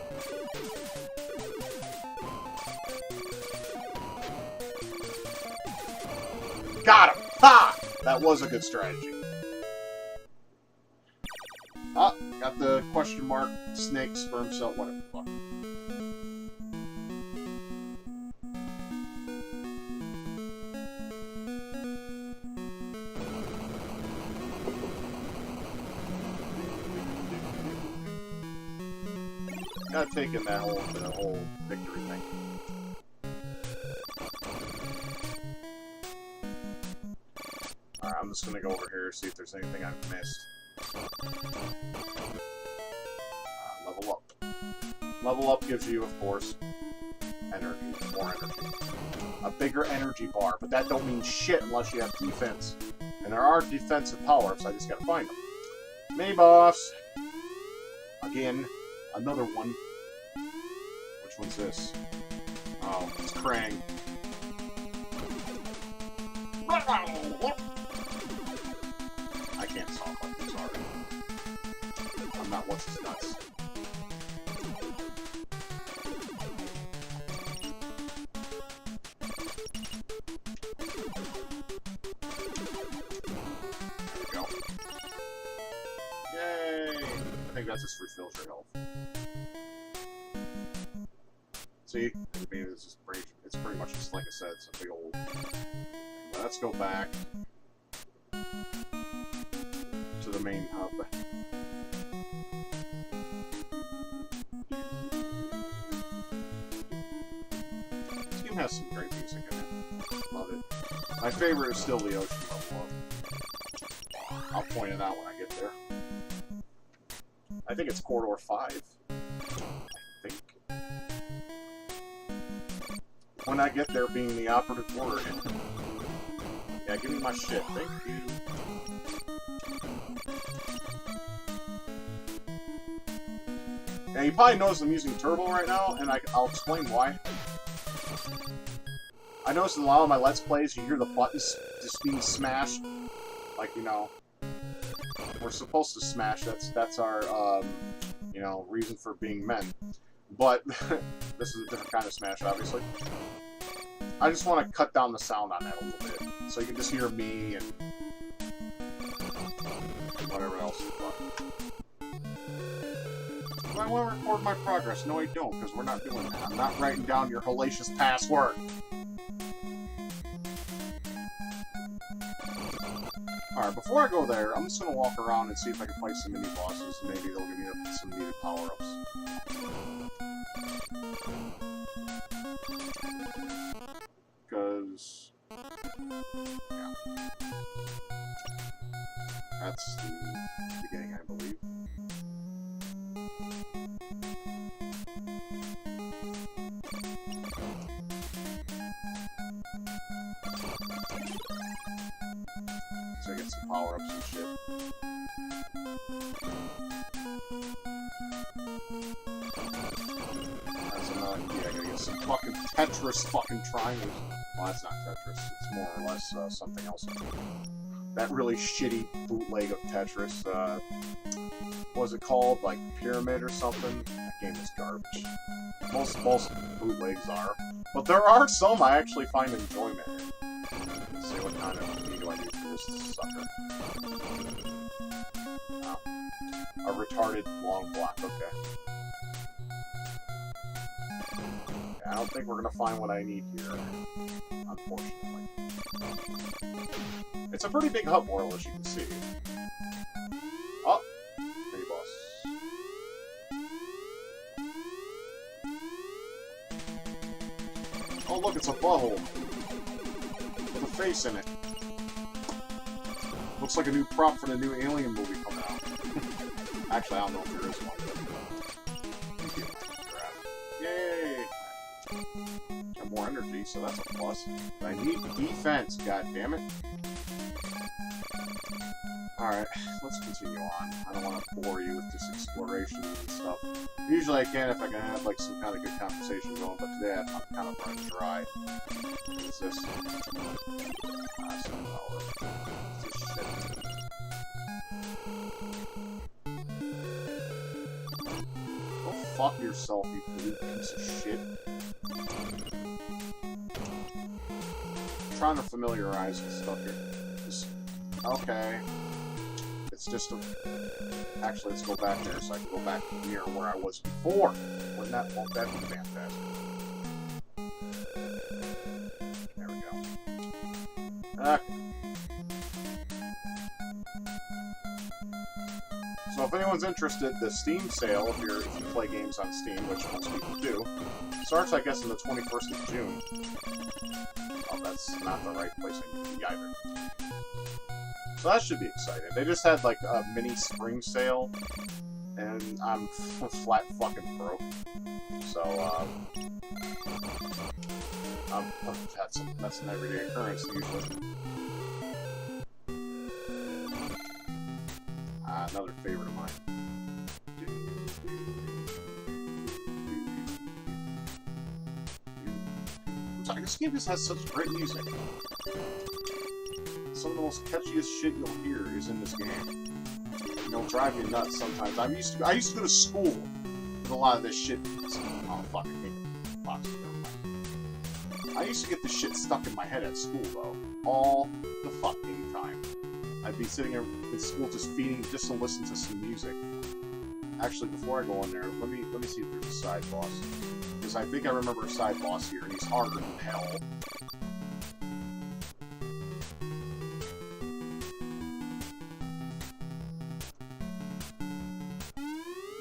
Got him! Ha! That was a good strategy. Ah, got the question mark, snake, sperm cell, whatever the fuck. Gotta take in that whole victory thing. Alright, I'm just gonna go over here, see if there's anything I've missed. Level up. Level up gives you, of course, energy, more energy. A bigger energy bar, but that don't mean shit unless you have defense. And there are defensive power-ups, I just gotta find them. Mini boss! Again, another one. Which one's this? Oh, it's Krang. I can't solve like this already. I'm not what's his nuts. There we go. Yay! I think that just refills your health. See? I mean, it's pretty much just like I said, it's a big old... Let's go back to the main hub. This game has some great music in it. Love it. My favorite is still the ocean level up. I'll point it out when I get there. I think it's corridor 5. I think. When I get there being the operative word. Yeah, give me my shit. Thank you. Now, you probably notice I'm using Turbo right now, and I'll explain why. I noticed in a lot of my Let's Plays, you hear the buttons just being smashed. Like, you know, we're supposed to smash. That's our, you know, reason for being men. But this is a different kind of smash, obviously. I just want to cut down the sound on that a little bit, so you can just hear me and whatever else is fun. Do I want to record my progress? No, I don't, because we're not doing that. I'm not writing down your hellacious password. Alright, before I go there, I'm just going to walk around and see if I can fight some mini-bosses. Maybe they'll give me some needed power-ups. Because... yeah. That's the beginning, I believe. So I get some power-ups and shit. That's another key. I gotta get some fucking Tetris fucking triangles. Well, that's not Tetris. It's more or less something else. That really shitty bootleg of Tetris. What was it called? Like Pyramid or something? That game is garbage. Most bootlegs are. But there are some I actually find enjoyment in. Let's see what kind of key do I need for this sucker. Oh. A retarded long block, okay. Yeah, I don't think we're gonna find what I need here, unfortunately. It's a pretty big hub world, as you can see. Oh! Mini boss. Oh look, it's a butthole. With a face in it. Looks like a new prop for the new Alien movie coming out. Actually, I don't know if there is one. Yay! Got more energy, so that's a plus. But I need defense, goddammit. Alright, let's continue on. I don't want to bore you with this exploration and stuff. Usually I can if I can have like some kind of good conversation going, but today I'm kind of running dry. What is this? Some power. What's this shit? Go fuck yourself, you blue piece of shit. I'm trying to familiarize with stuff here. Just, okay. It's just a... Actually, let's go back there so I can go back near where I was before. Won't that be fantastic? There we go. Okay. So if anyone's interested, the Steam sale, if you play games on Steam, which most people do, starts, I guess, on the 21st of June. Oh, that's not the right place I need to be either. So that should be exciting. They just had, like, a mini spring sale, and I'm flat fucking broke. So, that's an everyday occurrence, usually. Another favorite of mine. This game just has such great music. Some of the most catchiest shit you'll hear is in this game. It'll drive you nuts sometimes. I used to go to school with a lot of this shit. Oh fuck, I hate it. Box. I used to get this shit stuck in my head at school though, all the fucking time. I'd be sitting there in school just to listen to some music. Actually, before I go in there, let me see if there's a side boss. Because I think I remember a side boss here, and he's harder than hell.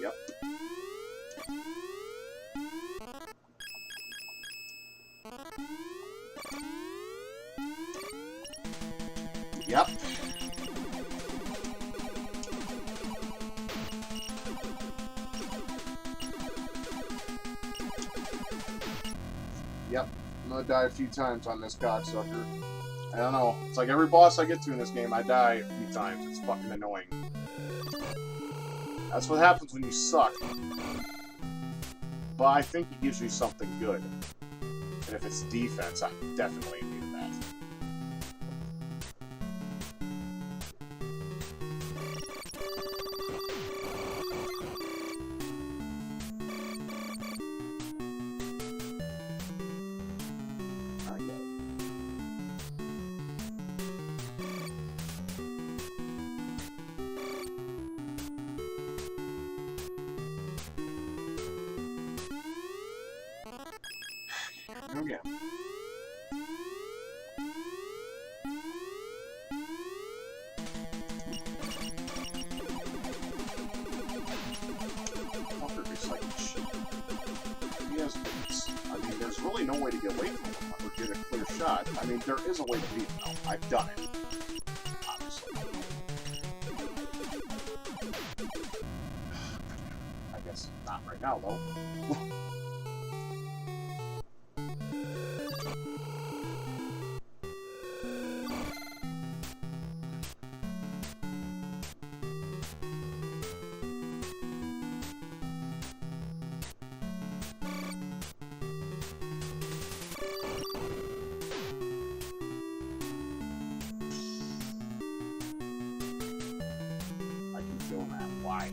Yep. Yep. Yep, I'm gonna die a few times on this cocksucker. I don't know. It's like every boss I get to in this game, I die a few times. It's fucking annoying. That's what happens when you suck. But I think he gives you something good. And if it's defense, I definitely need that. Okay. Fucker is like shit. He has boots. I mean, there's really no way to get away from him or get a clear shot. I mean, there is a way to beat him, though. I've done it. Obviously. I guess not right now, though. Why?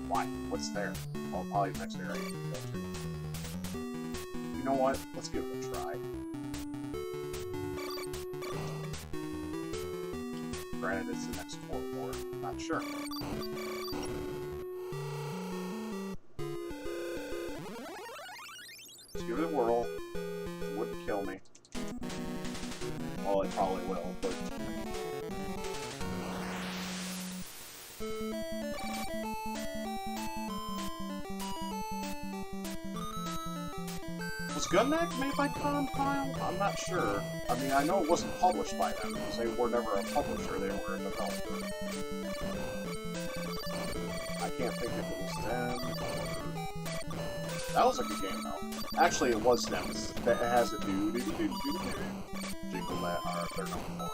Why? What's there? Oh, probably next area you can go to. You know what? Let's give it a try. Granted, it's the next corridor. Not sure. Let's give it a whirl. It wouldn't kill me. Well, it probably will, but... Was Gunneck made by Compile? I'm not sure. I mean, I know it wasn't published by them, because they were never a publisher, they were a developer. I can't think if it was them or... That was a good game, though. Actually, it was them. It has a do-do-do-do-do-do. Jingle that, or they're known for.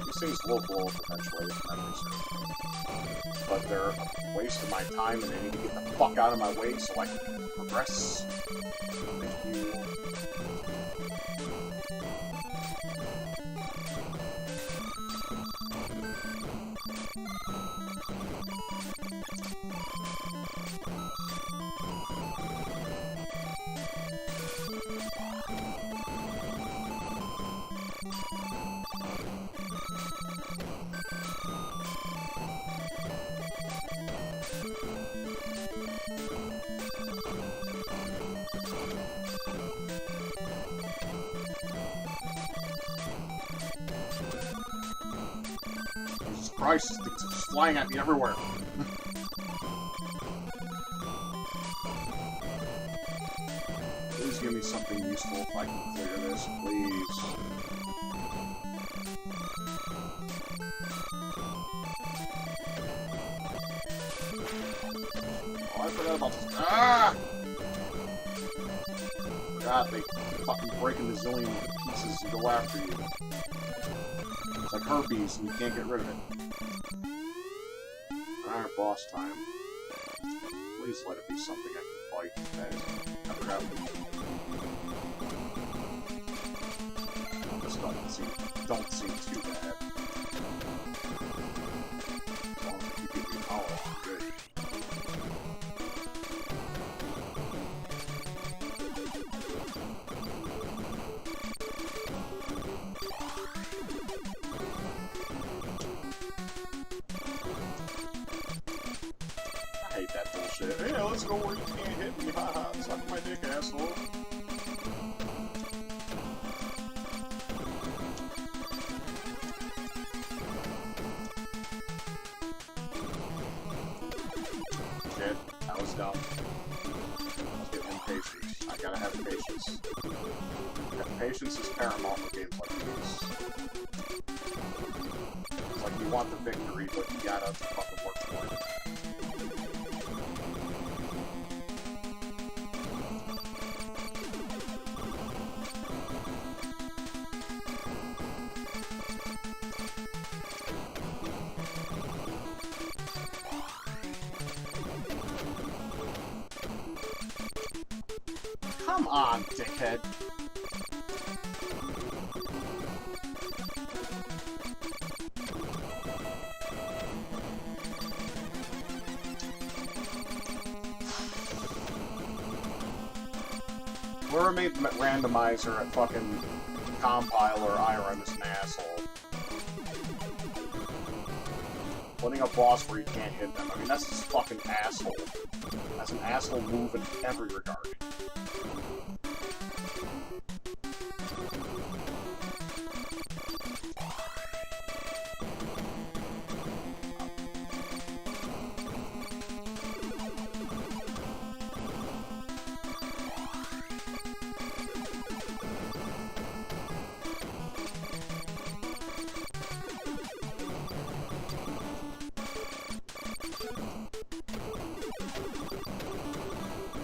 These things will blow up eventually, if memory serves. But they're a waste of my time, and they need to get the fuck out of my way so I can progress. Thank you. Jesus Christ, these things are just flying at me everywhere. Please give me something useful if I can clear this, please. Oh, I forgot about this. Ah! God, they fucking break into a zillion pieces and go after you. It's like herpes and you can't get rid of it. Alright, boss time. Please let it be something I can fight. That is, I forgot. This don't seem too bad. As long as you give me power, I'm good. I hate that bullshit. Hey, let's go where you can't hit me. Haha, suck my dick, asshole. Shit, that was dumb. I was getting impatient. I gotta have patience. Patience is paramount in games like these. It's like you want the victory, but you gotta fucking work for it. Come on, dickhead. Whoever made randomizer at fucking Compiler Irem is an asshole. Putting a boss where you can't hit them. I mean, that's just fucking asshole. That's an asshole move in every regard.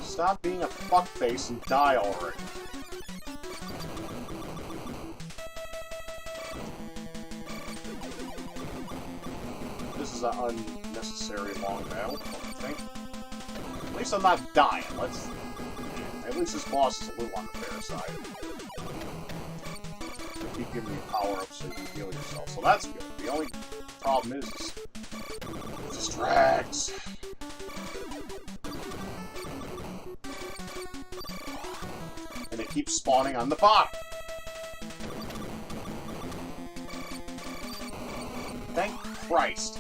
Stop being a fuckface and die already. This is an unnecessary long battle, don't you think? At least I'm not dying. At least this boss is a little on the fair side. They keep giving you power-ups so you can heal yourself, so that's good. The only problem is it distracts. And it keeps spawning on the bottom. Thank Christ.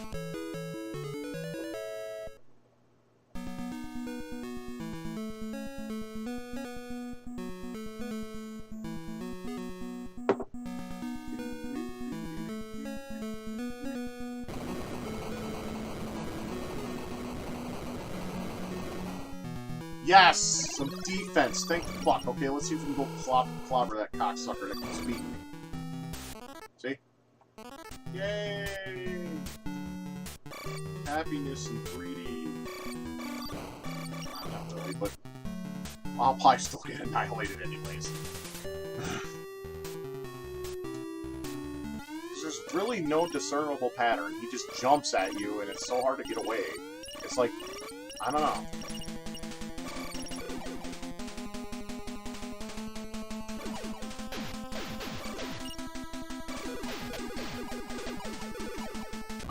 Yes! Some defense, thank fuck. Okay, let's see if we can go clobber that cocksucker that keeps beating me. See? Yay! Happiness and 3D. Not really, but I'll probably still get annihilated anyways. There's really no discernible pattern. He just jumps at you and it's so hard to get away. It's like, I don't know.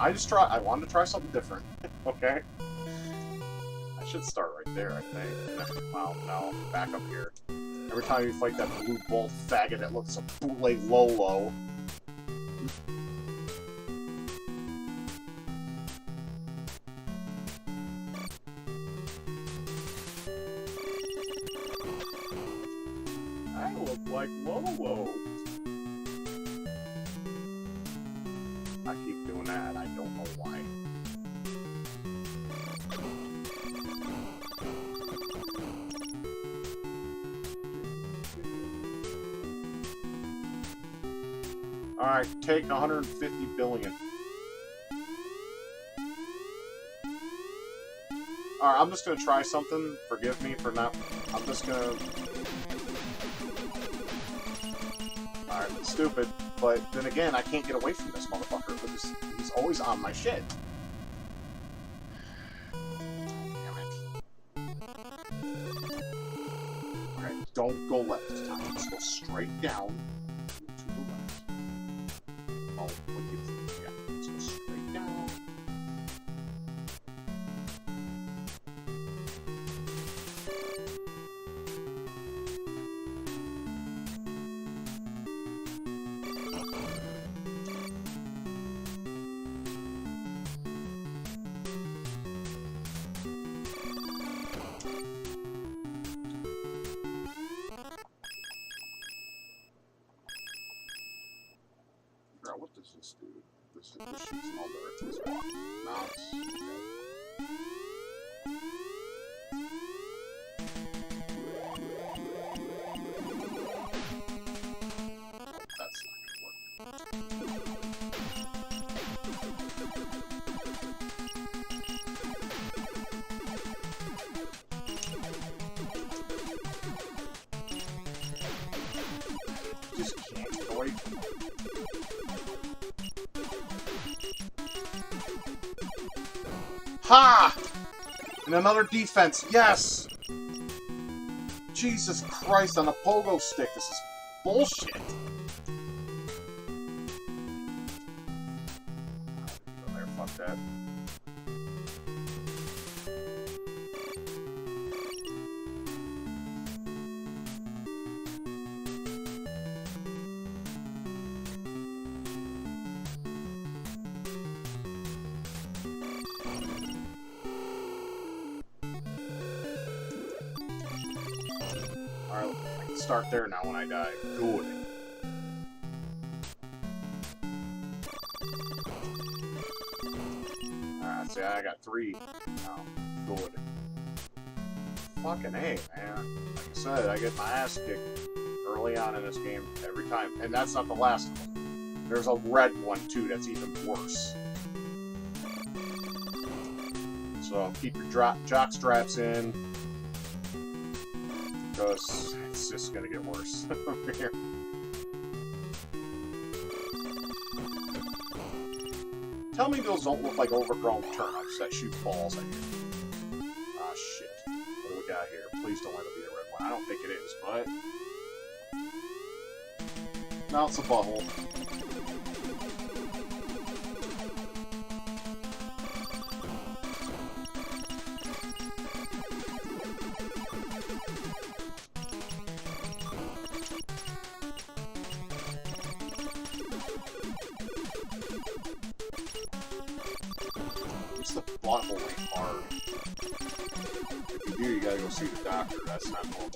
I wanted to try something different. Okay? I should start right there, I think. Wow, no. Back up here. Every time you fight that blue bolt faggot that looks a bootleg Lolo. I look like Lolo. I keep doing that, I don't know why. Alright, take 150 billion. Alright, I'm just gonna try something. Forgive me for not... I'm just gonna... Alright, it's stupid. But then again, I can't get away from this motherfucker because he's always on my shit. Damn it. Alright, don't go left this time. Just go straight down to the left. Oh, what do you think? Yeah, let's go straight down. What does this do? This shoots an all directions block. Mouse. That's not gonna work. just can't get away from it. Ha! And another defense, yes! Jesus Christ, on a pogo stick, this is bullshit. Go there, fuck that. Alright, I can start there now when I die. Good. Alright, see, I got 3 now. Good. Fucking A, man. Like I said, I get my ass kicked early on in this game every time. And that's not the last of them. There's a red one, too, that's even worse. So keep your jock straps in. Because it's just gonna get worse over here. Tell me those don't look like overgrown turnips that shoot balls at you. Ah, shit. What do we got here? Please don't let it be a red one. I don't think it is, but... No, it's a butthole. The butthole ain't hard. If you do, you gotta go see the doctor. That's not normal.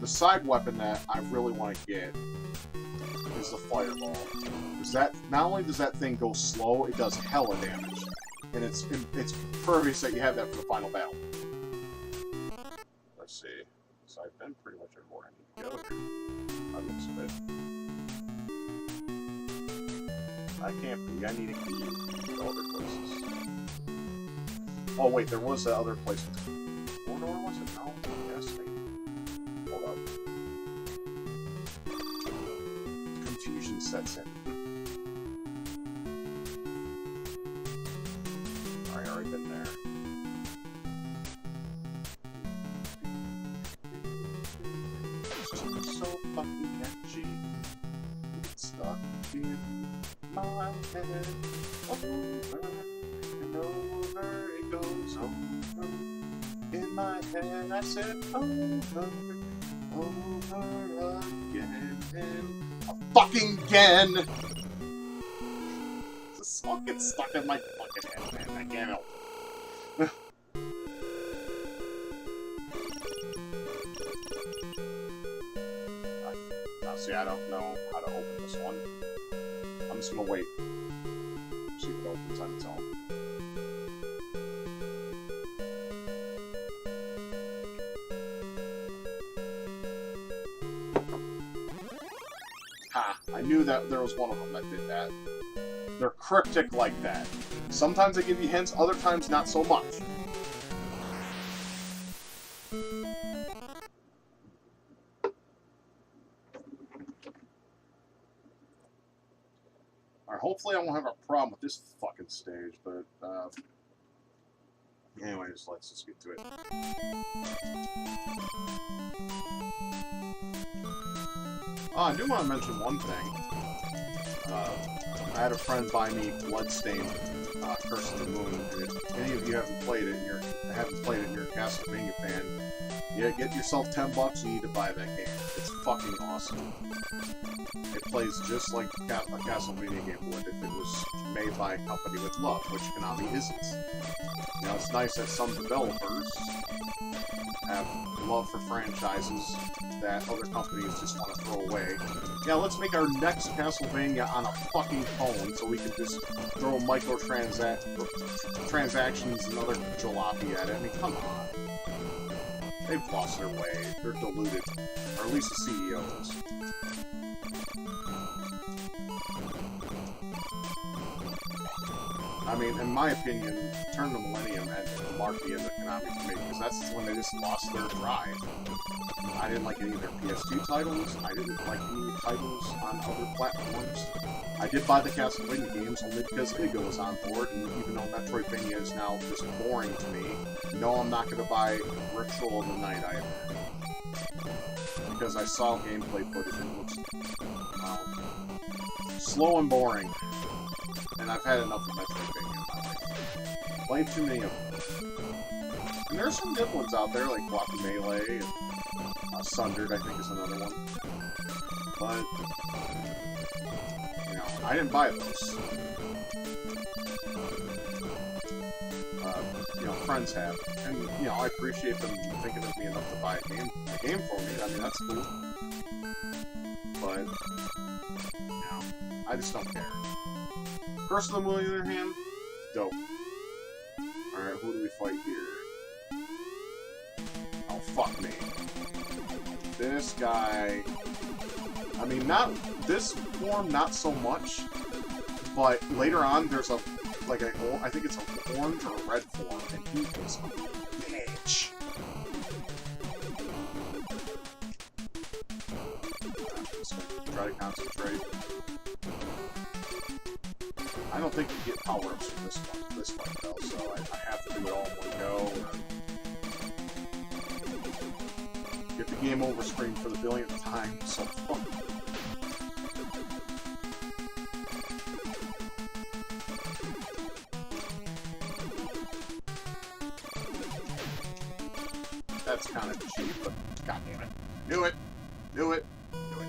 The side weapon that I really want to get is the fireball. Because that, not only does that thing go slow, it does hella damage. And it's pervious that you have that for the final battle. Let's see. So I've been pretty much everywhere I need to go here. That looks good. I can't be. I need a key to other places. Oh wait, there was that other place with the corridor, was it? No? Yes, maybe. Hold up. Confusion sets in. Alright, already been there. So fucking catchy. It's stuck in my head. Over and over it goes over. In my head I said over again. Fucking again! This song gets stuck in my fucking head, man. I can't help it. See, I don't know how to open this one. I'm just gonna wait. See if it opens on its own. Ha! I knew that there was one of them that did that. They're cryptic like that. Sometimes they give you hints, other times not so much. Hopefully I won't have a problem with this fucking stage, but, anyways, let's just get to it. Oh, I do want to mention one thing. I had a friend buy me Bloodstained, Curse of the Moon, and if any of you haven't played it, and you're a Castlevania fan, yeah, get yourself $10, you need to buy that game. It's fucking awesome. It plays just like a Castlevania game would if it was made by a company with love, which Konami isn't. Now, it's nice that some developers have love for franchises that other companies just want to throw away. Yeah, let's make our next Castlevania on a fucking phone so we can just throw microtransactions and other jalopy at it. I mean, come on. They've lost their way. They're deluded. Or at least the CEO is. I mean, in my opinion, Turn of the Millennium had to mark the end of Konami for me, because that's when they just lost their drive. I didn't like any of their PS2 titles, I didn't like any titles on other platforms. I did buy the Castlevania games only because Iga was on board, and even though Metroidvania is now just boring to me, no, I'm not going to buy Ritual of the Night either. Because I saw gameplay footage and it looks slow and boring. And I've had enough of Metroidvania in my life. Played too many of them. And there's some good ones out there, like Guacamelee and Sundered, I think, is another one. But, you know, I didn't buy those. You know, friends have. And, you know, I appreciate them thinking of me enough to buy a game for me. I mean, that's cool. But, you know, I just don't care. Curse of the Moon, on the other hand, dope. Alright, who do we fight here? Oh, fuck me. This guy... I mean, not... This form, not so much. But later on, there's a... Like a... I think it's an orange or a red form, and he is a bitch. Try to concentrate. I don't think you get power-ups from this fight, though, so I have to do it all in one go. Get the game over screen for the billionth time, so fuck. That's kind of cheap, but goddamn it. Do it! Do it! Do it.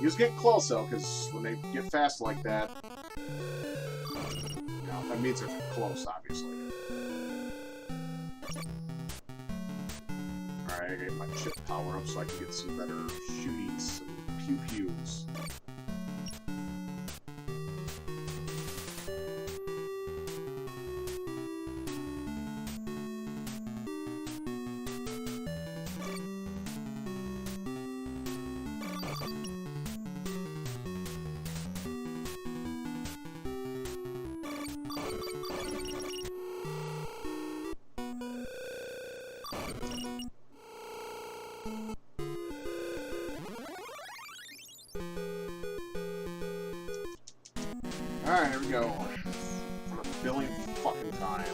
You just get close, though, because when they get fast like that, you know, that means they're close, obviously. Alright, I get my chip power up so I can get some better shooties and pew-pews. Alright, here we go. For the billionth fucking time.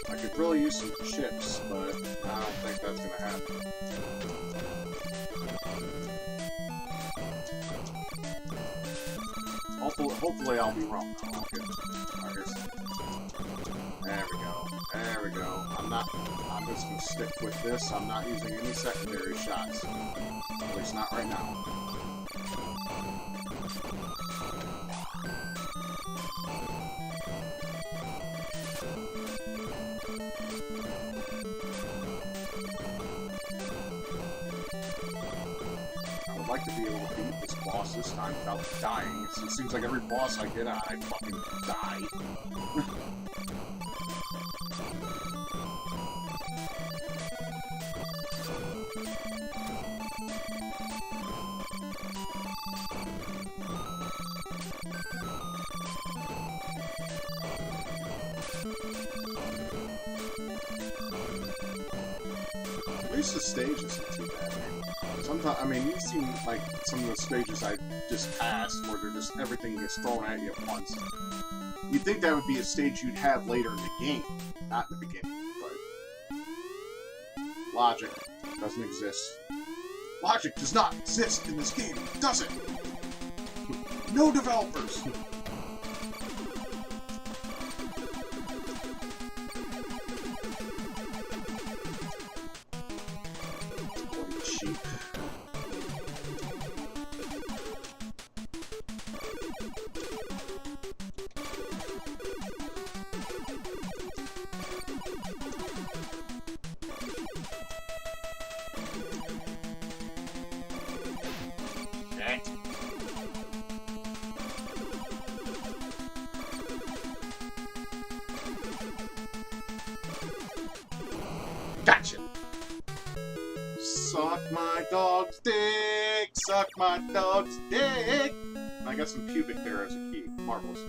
I could really use some chips, but I don't think that's gonna happen. Hopefully I'll be wrong. Okay. There we go. There we go. I'm just gonna stick with this. I'm not using any secondary shots. At least not right now. I would like to be able to beat this boss this time without dying. It seems like every boss I get, I fucking die. At least the stage isn't too bad. Sometimes, I mean, you've seen like some of the stages I just passed where they're just everything gets thrown at you at once. You'd think that would be a stage you'd have later in the game, not in the beginning, but logic doesn't exist. Logic does not exist in this game, does it? No developers! my dog's dick! Suck my dog's dick! And I got some pubic there as a key. Marvelous.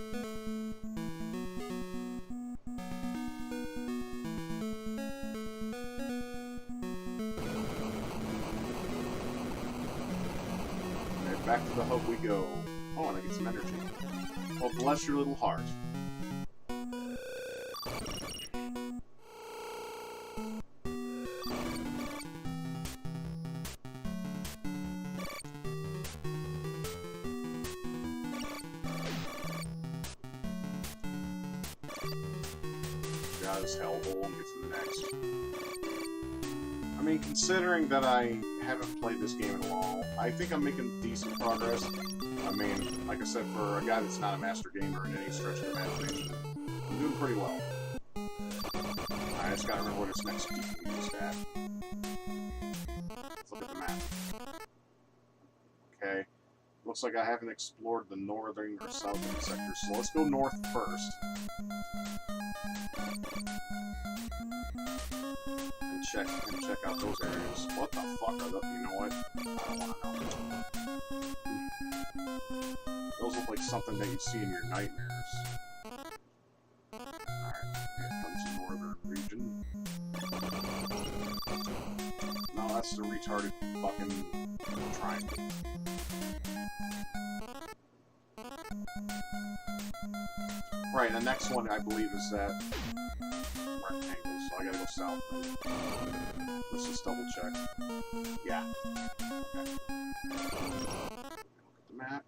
Okay, back to the hub we go. Oh, and I get some energy. Well, bless your little heart. Got his hellhole and get to the next. I mean, considering that I haven't played this game in a while, I think I'm making decent progress. I mean, like I said, for a guy that's not a master gamer in any stretch of the imagination, I'm doing pretty well. I just gotta remember what this next key we just had. Let's look at the map. Okay. Looks like I haven't explored the northern or southern sectors, so let's go north first. And check out those areas. What the fuck are those? You know what? I don't want to know. Those look like something that you see in your nightmares. Alright, here comes the northern region. No, that's the retarded fucking triangle. Right, the next one I believe is that rectangle, so I gotta go south. Let's just double check. Yeah. Okay. Look at the map.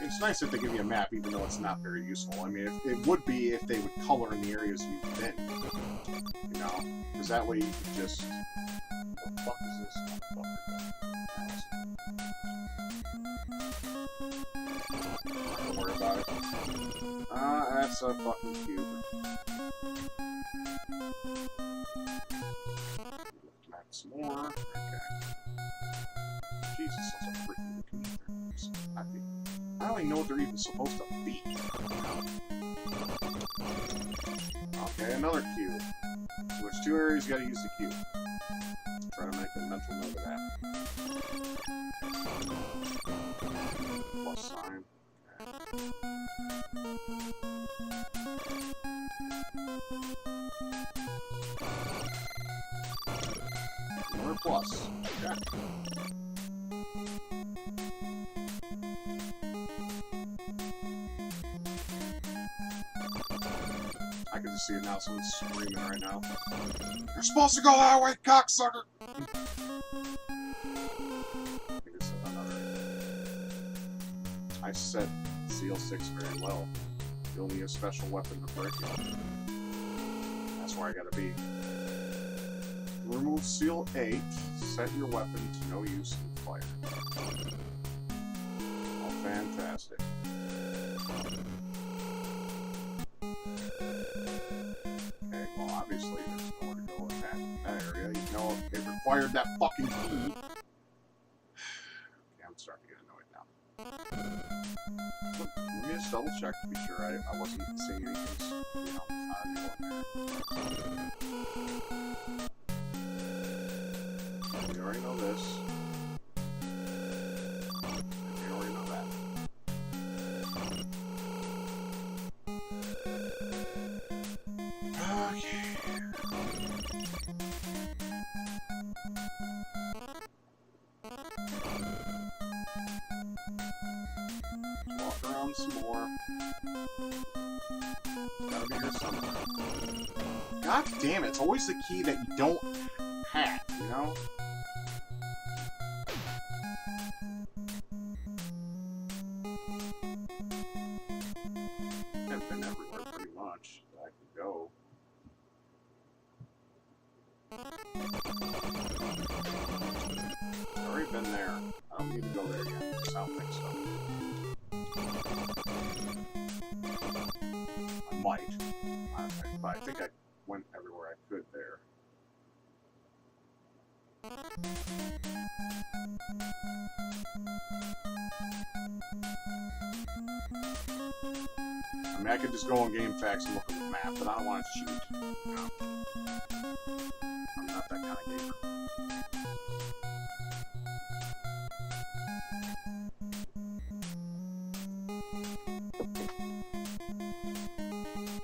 It's nice if they give you a map, even though it's not very useful. I mean, it would be if they would color in the areas you've been. You know? Because that way you could just... What the fuck is this? Don't worry about it. That's a fucking cube. Map some more. Okay. Jesus, that's a freaking looking either. I don't even know what they're even supposed to be. Okay, another cube. So there's two areas you gotta use the cube. Try to make a mental note of that. Plus sign. Okay. Another plus. Okay. I can just see it now, someone's screaming right now. You're supposed to go that way, cocksucker! I think it's another. I set Seal 6 very well. You'll need a special weapon to break it. That's where I gotta be. Remove Seal 8. Set your weapon to no use in fire. Oh, fantastic. Okay, well, obviously there's nowhere to go in that area. You know, it required that fucking key. Okay, I'm starting to get annoyed now. Let me just double check to be sure I wasn't seeing anything, you know, out of there. We already know this. We already know that. Okay. Walk around some more. Gotta be here somewhere. God damn it, it's always the key that you don't have, you know? I've been everywhere pretty much that I could go. I've already been there. I don't need to go there again. I don't think so. I might. But I think I went everywhere I could there. I mean, I could just go on GameFAQs and look at the map, but I don't want to cheat. You know? I'm not that kind of gamer.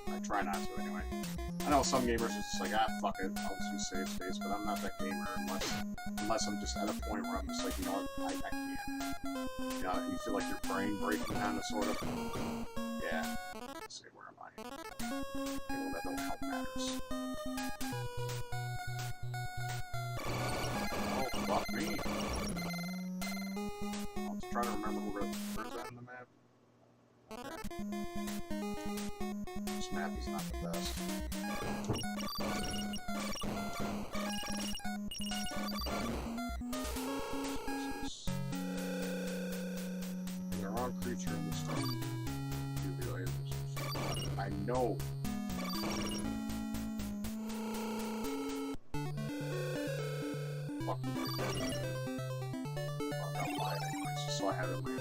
I try not to anyway. I know some gamers are just like, ah, fuck it, I'll just use save space, but I'm not that gamer unless I'm just at a point where I'm just like, you know what, I can't. You know, you feel like your brain breaking kind of, sort of. Yeah. Let's see, where am I? Okay, well, that don't help matters. Oh, fuck me. I'm just trying to remember where's that in the map. Okay. This map is not the best. The wrong creature in this time. I know. Fuck you. Fuck, I'm lying anyways, just so I have it later.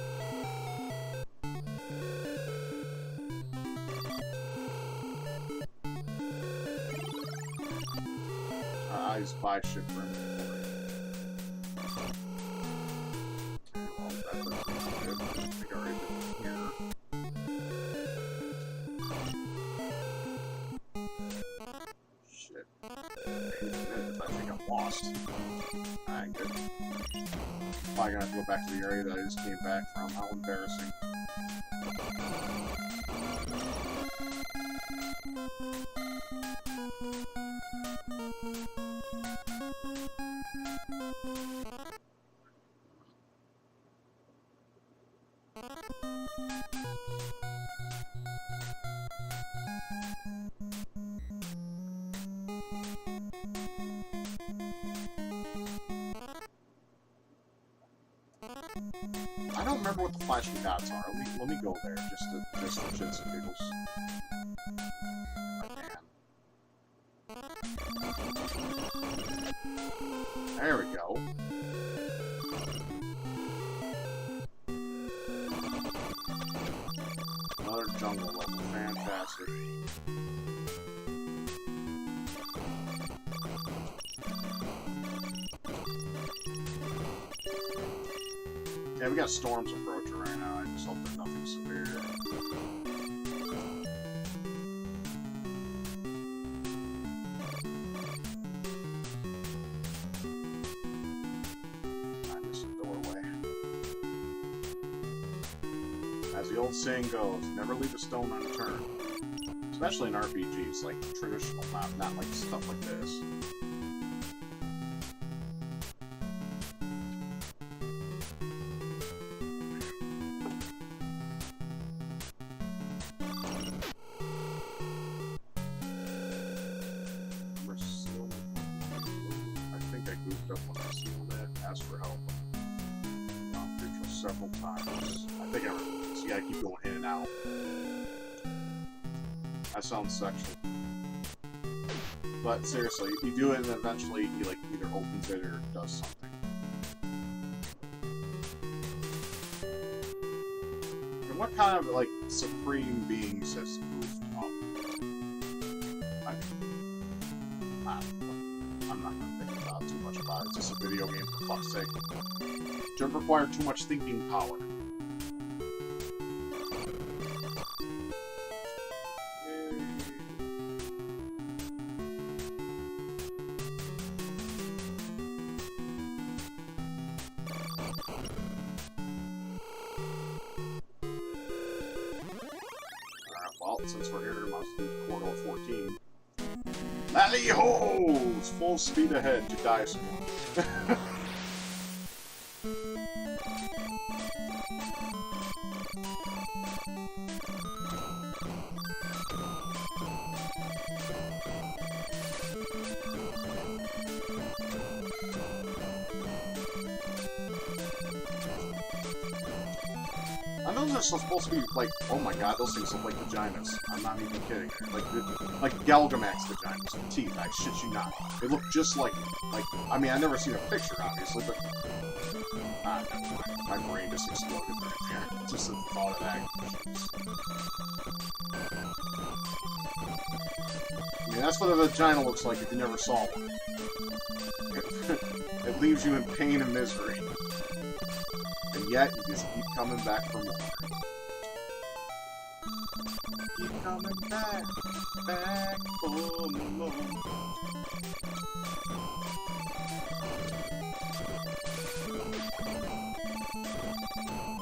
I just buy shit for inventory. Well, that doesn't look good. I think I already did here. Shit. I think I'm lost. Alright, good. Probably gonna have to go back to the area that I just came back from. How embarrassing. I don't remember what the flashing dots are. Let me go there just for shits and giggles. There we go. Another jungle level. Fantastic. Yeah, we got storms approaching right now. I just hope there's nothing severe. I missed a doorway. As the old saying goes, never leave a stone unturned. Especially in RPGs, like traditional, not like stuff like this. Several times. I think I just gotta keep going in and out. That sounds sexual. But seriously, if you do it and eventually he like either opens it or does something. And what kind of like supreme being says goofed up? I mean, I'm not gonna think about too much about it. It's just a video game, for fuck's sake. Don't require too much thinking power. Alright, well, since we're here, we must do Corridor 14. Lally-hos! Full speed ahead to die some more. I know are supposed to be like, oh my god, those things look like vaginas. I'm not even kidding. Like Galgamax vaginas with teeth. I shit you not. They look just like, I mean, I've never seen a picture, obviously, but my brain just exploded right there. Just the thought of that. I mean, that's what a vagina looks like if you never saw one. It leaves you in pain and misery. And yet, you just keep coming back for more. Keep coming back for more.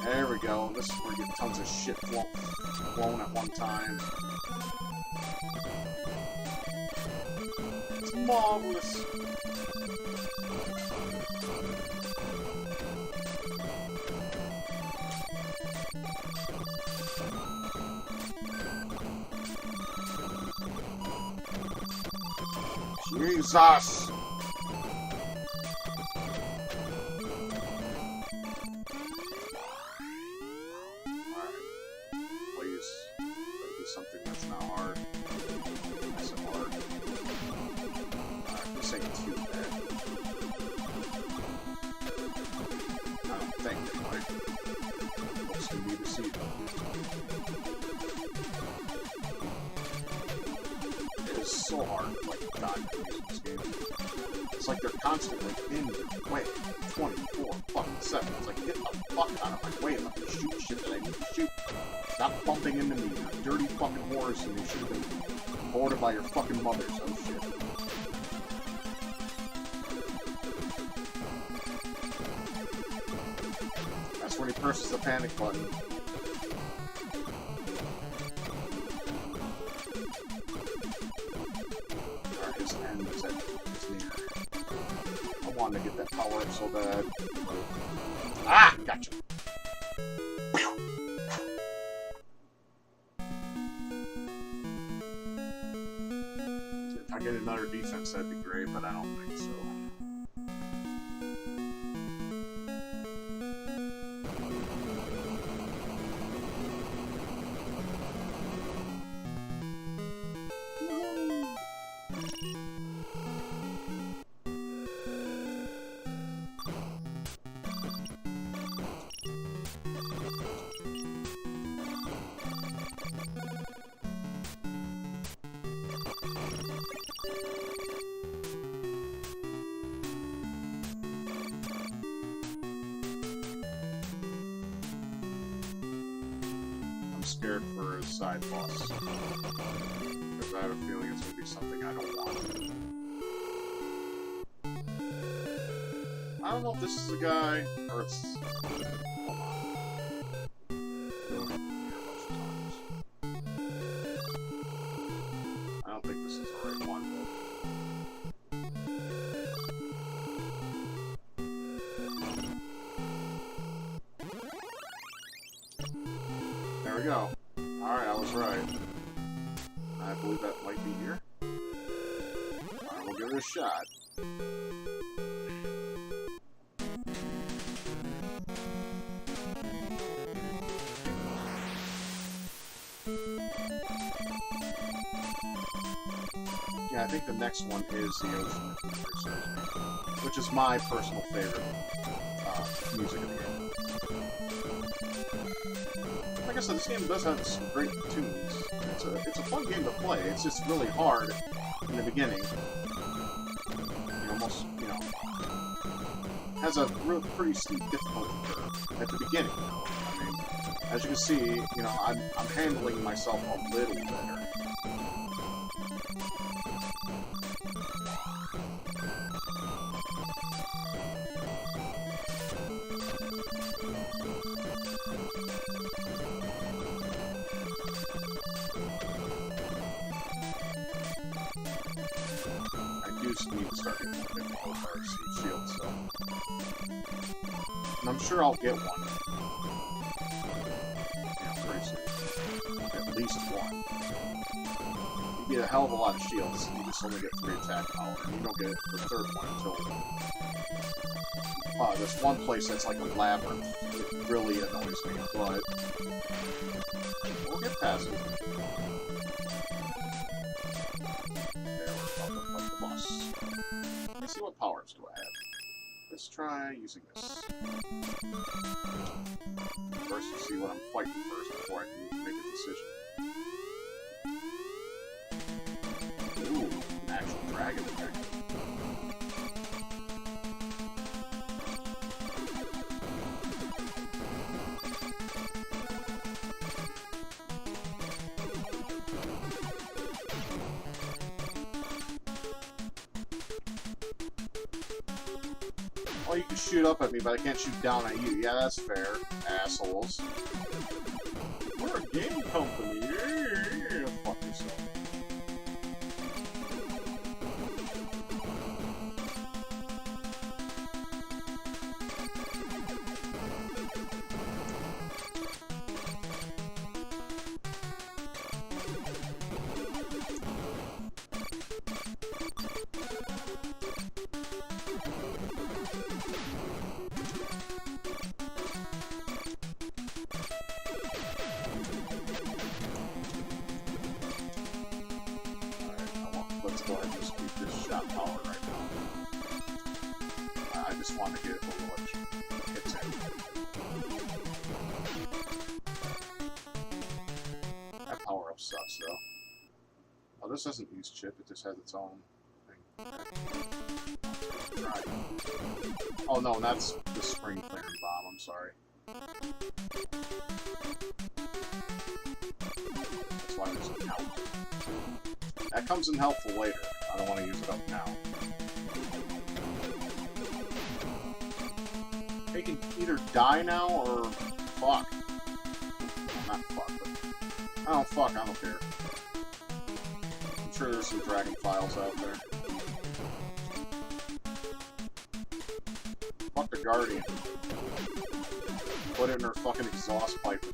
There we go. This is where you get tons of shit flown at one time. It's marvelous. Jesus! Something that's not hard. That's hard. This ain't too bad. I don't think anyway. Looks to me to see though. It is so hard to like dodge this game. It's like they're constantly in your way. 24/7. It's like get the fuck out of my way and let me shoot shit that I need to shoot. Stop bumping into me, you dirty fucking horse, and you should have been boarded by your fucking mothers. Oh shit. That's when he presses the panic button. Alright, his end is near. I wanted to get that power up so bad. Ah! Gotcha! If I get another defense, that'd be great, but I don't think so. Scared for a side boss because I have a feeling it's going to be something I don't want. I don't know if this is a guy or it's. Hold on. I don't think this is the right one. There we go. Alright, I was right. I believe that might be here. Alright, we'll give it a shot. Yeah, I think the next one is the Ocean Reserve, which is my personal favorite music of the game. Like I said, this game does have some great tunes. It's a fun game to play. It's just really hard in the beginning. You almost, has a real pretty steep difficulty curve at the beginning. I mean, as you can see, I'm handling myself a little better. Need to start getting more difficult RC shields, so. And I'm sure I'll get one. Yeah, pretty soon. At least one. get a hell of a lot of shields. You just only get 3 attack power, and you don't get the 3rd one until... there's one place that's like a labyrinth. It really annoys me, but... we'll get past it. There, we're about to fight the boss. Let's see what powers do I have. Let's try using this. First, to see what I'm fighting first before I can make a decision. Ooh, an actual dragon effect. Oh, you can shoot up at me, but I can't shoot down at you. Yeah, that's fair, assholes. We're a game company. Yeah, fuck yourself. Let's go ahead and just keep this shot power right now. I just want to get a little hits in. That power up sucks though. Oh, this doesn't use chip, it just has its own thing. Right. Oh no, that's the spring clearing bomb, I'm sorry. That's why there's a count. That comes in helpful later. I don't want to use it up now. They can either die now or fuck. Not fuck, but... oh, fuck, I don't care. I'm sure there's some dragon files out there. Fuck the Guardian. Put it in her fucking exhaust pipe.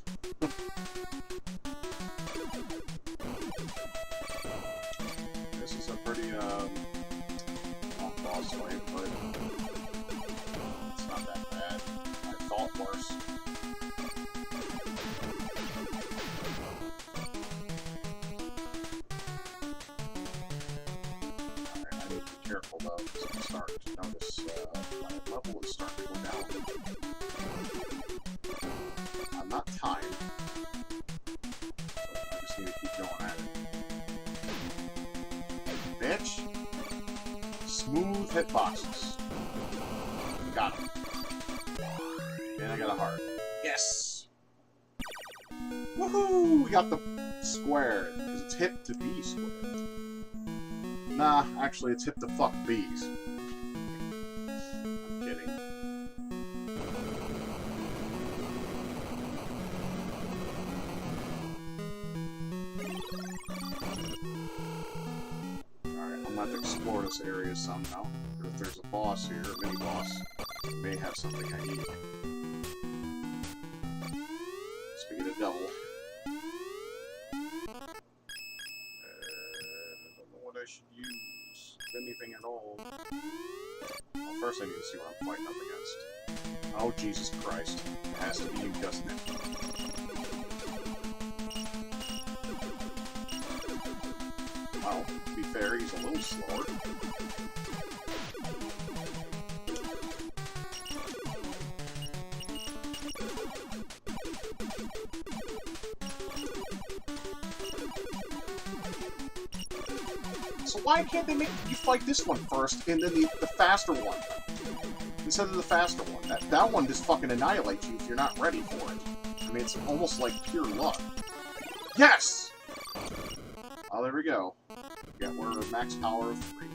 This is a pretty, long boss fight, but it's not that bad. I thought worse. Alright, I need to be careful though, because I'm starting to notice, my level is starting to go down. I'm not timed, so I just need to keep going at it. Bitch! Smooth hitboxes. Got him. And I got a heart. Yes! Woohoo! We got the square, because it's hip to be squared. Nah, actually it's hip to fuck bees. I'm kidding. Alright, I'm going to explore this area somehow. If there's a boss here, a mini-boss, it may have something I need. Speaking of devil. I don't know what I should use, if anything at all. Well, first I need to see what I'm fighting up against. Oh, Jesus Christ. It has to be you, doesn't it? Well, to be fair, he's a little slower. So why can't they make you fight this one first and then the faster one? Instead of the faster one. That one just fucking annihilates you if you're not ready for it. I mean, it's almost like pure luck. Yes! Oh, there we go. Yeah, we're max power of 3.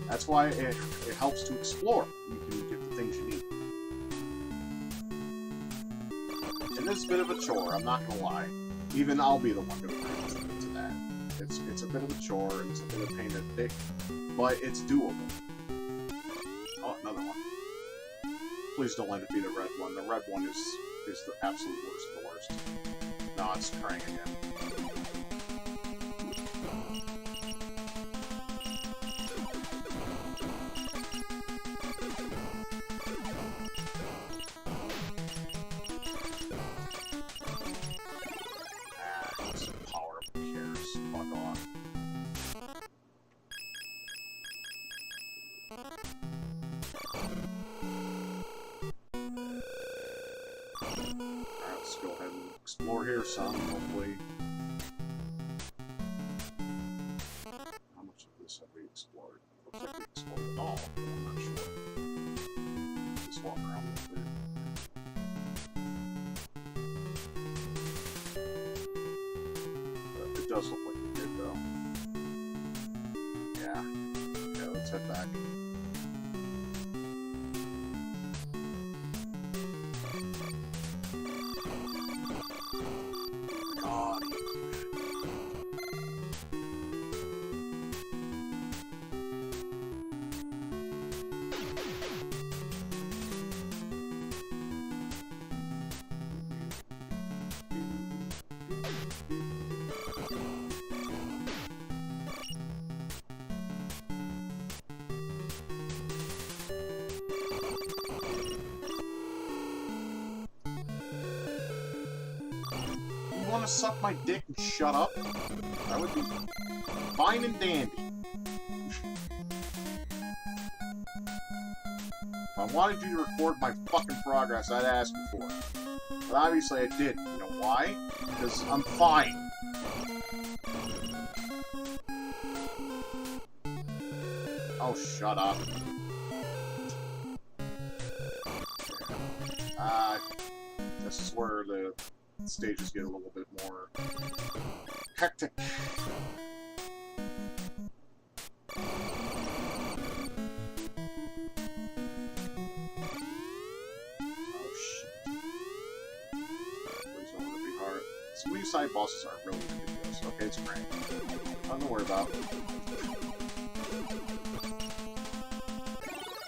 That's why it helps to explore. You can get the things you need. It is a bit of a chore, I'm not gonna lie. Even I'll be the one to agree to that. It's a bit of a chore, and it's a bit of a pain in the dick, but it's doable. Oh, another one. Please don't let it be the red one. The red one is the absolute worst of the worst. No, it's Krang again. Explore here some, hopefully. How much of this have we explored? Looks like we explored it all, but I'm not sure. Just walk around a little bit. It does look like we did, though. Yeah. Yeah, let's head back. Want to suck my dick and shut up? That would be fine and dandy. If I wanted you to record my fucking progress, I'd ask you for it. But obviously I didn't. You know why? Because I'm fine. Oh, shut up. This is where the stages get a little bit more hectic. Oh shit. Please don't want to be hard. Some of these side bosses are really ridiculous. Okay, it's great. Nothing to worry about.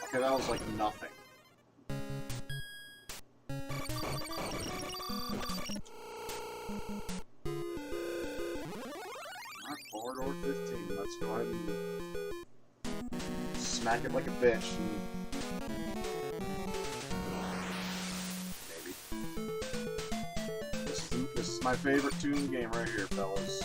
Okay, that was like nothing. Corridor 15. Let's go ahead and smack it like a bitch. Maybe. This is my favorite tune game right here, fellas.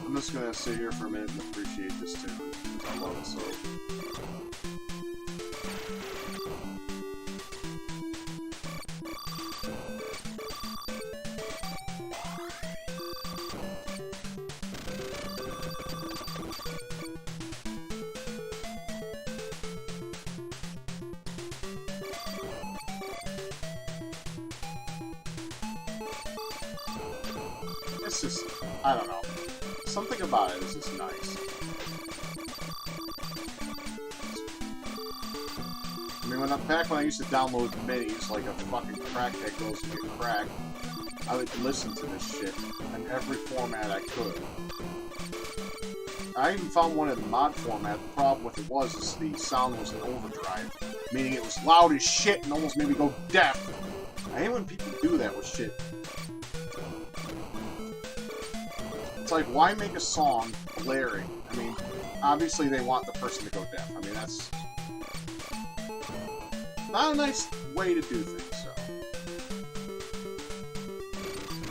I'm just gonna sit here for a minute and appreciate this tune. I love it so. It's just, I don't know. Something about it is just nice. I mean, back when I used to download minis like a fucking crackhead goes to get cracked, I would listen to this shit in every format I could. I even found one in the mod format. The problem with it was is the sound was in overdrive, meaning it was loud as shit and almost made me go deaf. I hate when people do that with shit. It's like, why make a song blaring? I mean, obviously they want the person to go deaf. I mean, that's not a nice way to do things, so.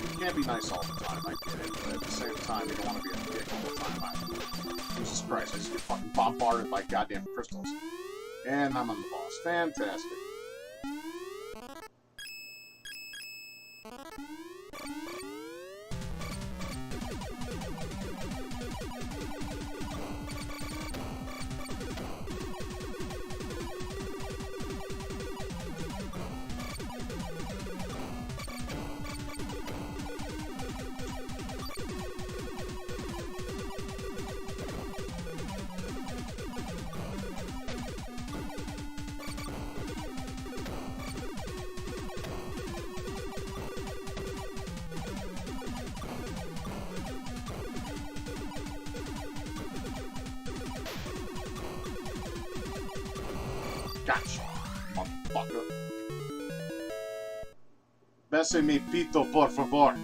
You can't be nice all the time, I get it, but at the same time, you don't want to be a dick all the time either. Jesus Christ, I just get fucking bombarded by goddamn crystals. And I'm on the boss. Fantastic. Gotcha, motherfucker. Bese mi pito, por favor.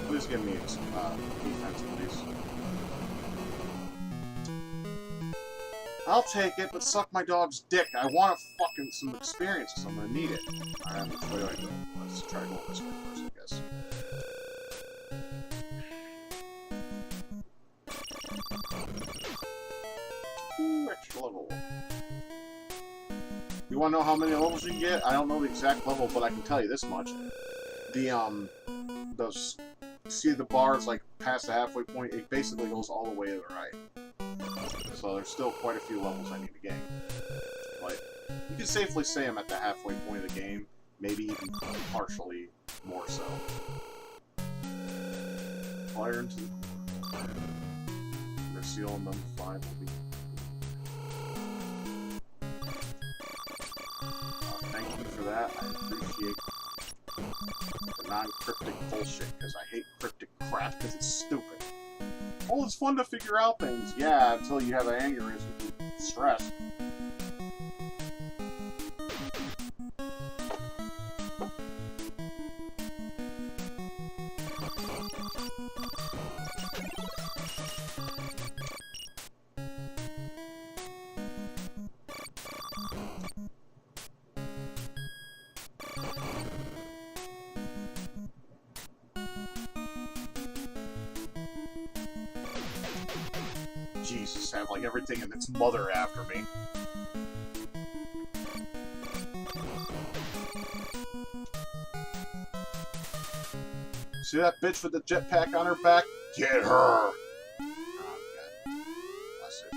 Please give me defense, please. I'll take it, but suck my dog's dick. I want fucking some experience, so I'm gonna need it. Alright, which way do I go? Let's try going this way first, I guess. Ooh, extra level. You wanna know how many levels you can get? I don't know the exact level, but I can tell you this much. See the bars like past the halfway point, it basically goes all the way to the right. So there's still quite a few levels I need to gain. But you can safely say I'm at the halfway point of the game, maybe even partially more so. Fire into the core. They're sealing them 5 will be. Thank you for that. I appreciate the non-cryptic bullshit, because I hate cryptic crap because it's stupid. Oh, it's fun to figure out things. Yeah, until you have an aneurysm and stress. Jesus, I have like everything and its mother after me. See that bitch with the jetpack on her back? Get her! Oh, God. Bless it.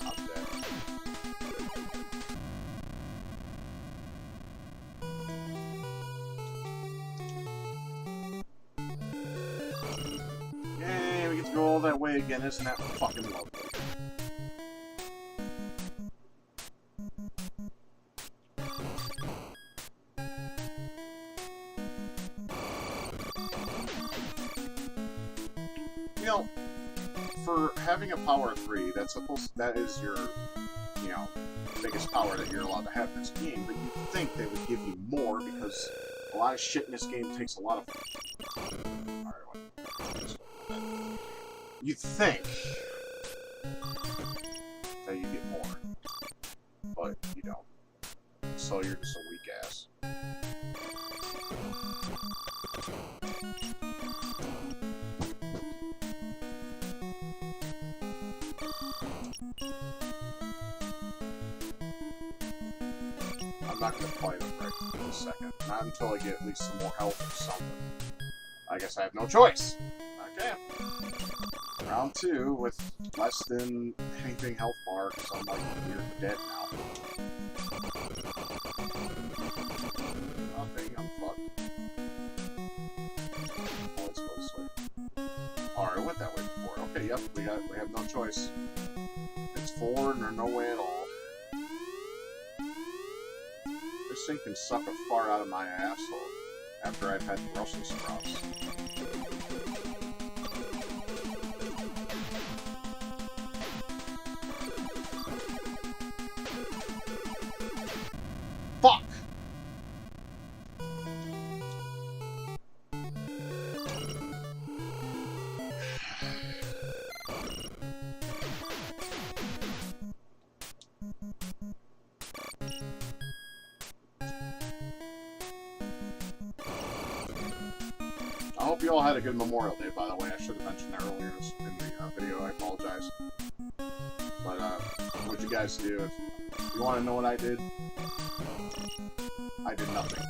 I'm dead. Yay, we get to go all that way again. Isn't that fucking lovely? You know, for having a power 3, that is your, you know, biggest power that you're allowed to have in this game, but you'd think they would give you more, because a lot of shit in this game takes a lot of... Alright, you'd think that you get more, but you don't. So you're just a weak ass. I'm not gonna fight him right in a second. Not until I get at least some more health or something. I guess I have no choice. Okay. Round 2 with less than anything health bar, because I'm like near dead now. Nothing, I'm fucked. Oh, let's go this way. Alright, I went that way before. Okay, yep, we have no choice. It's forward or no way at all. This thing can suck a fart out of my asshole after I've had Brussels sprouts. Fuck! I hope you all had a good Memorial Day, by the way. I should have mentioned that earlier in the video. I apologize. But, what'd you guys do? If you want to know what I did? I did nothing.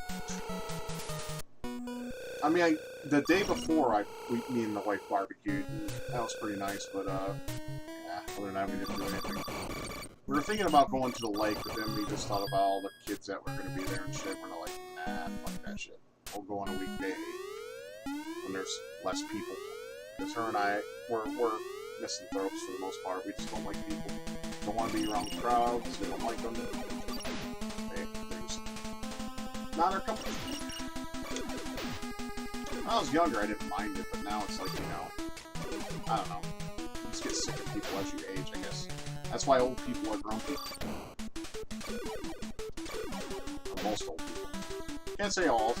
I mean, the day before, me and the wife barbecued. That was pretty nice, but, yeah, other than that, we didn't do anything. We were thinking about going to the lake, but then we just thought about all the kids that were going to be there and shit. We're like, nah, fuck that shit. We'll go on a weekday when there's less people. Because her and I, we're misanthropes for the most part. We just don't like people. Don't want to be around crowds. We don't like them. They're just not our company. When I was younger, I didn't mind it, but now it's like, you know, I don't know. You just get sick of people as you age, I guess. That's why old people are grumpy. Or most old people. Can't say all.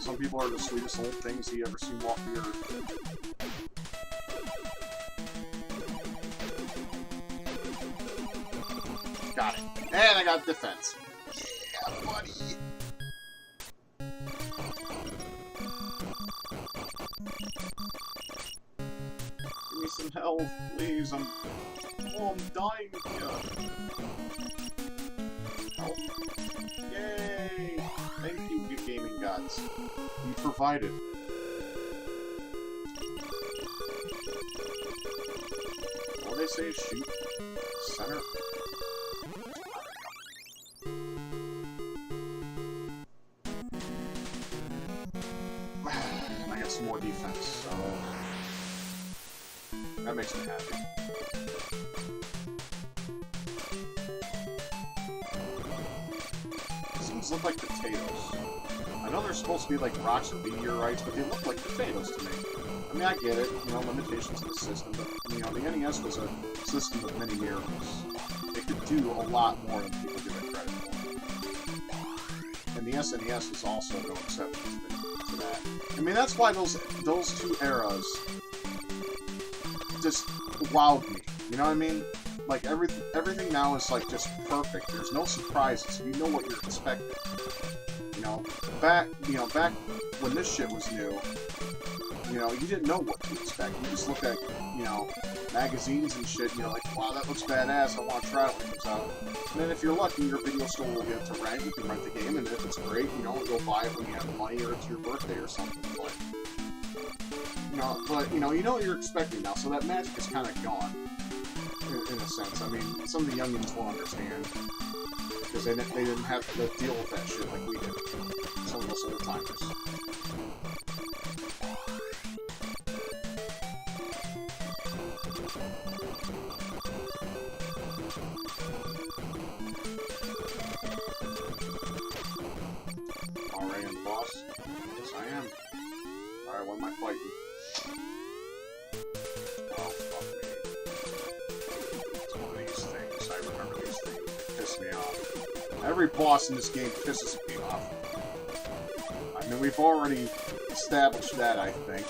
Some people are the sweetest old things you ever seen walk the earth. Got it. And I got defense. Yeah, buddy. Give me some health, please. I'm dying here. Health. Yay! Thank you, good gaming gods. You provided. What do they say? Shoot. Center. I got some more defense, so that makes me happy. These look like potatoes. I know they're supposed to be like rocks or meteorites, but they look like potatoes to me. I mean, I get it, you know, limitations of the system, but, you know, the NES was a system of many miracles. It could do a lot more than people give it credit for. And the SNES is also no exception to that. I mean, that's why those two eras just wowed me. You know what I mean? Like, everything now is, like, just perfect. There's no surprises. You know what you're expecting. You know, back when this shit was new, you know, you didn't know what to expect. You just looked at, you know, magazines and shit, and you're like, wow, that looks badass, I want to try it when it comes out. And then if you're lucky, your video store will get it to rent, you can rent the game, and if it's great, you know, you'll buy it when you have money or it's your birthday or something. But you know what you're expecting now, so that magic is kind of gone. In a sense. I mean, some of the youngins won't understand because they didn't have to deal with that shit like we did. Some of us old timers. Alright, and boss? Yes, I am. Alright, what am I fighting? Oh, fuck me. Me off. Every boss in this game pisses me off. I mean, we've already established that, I think.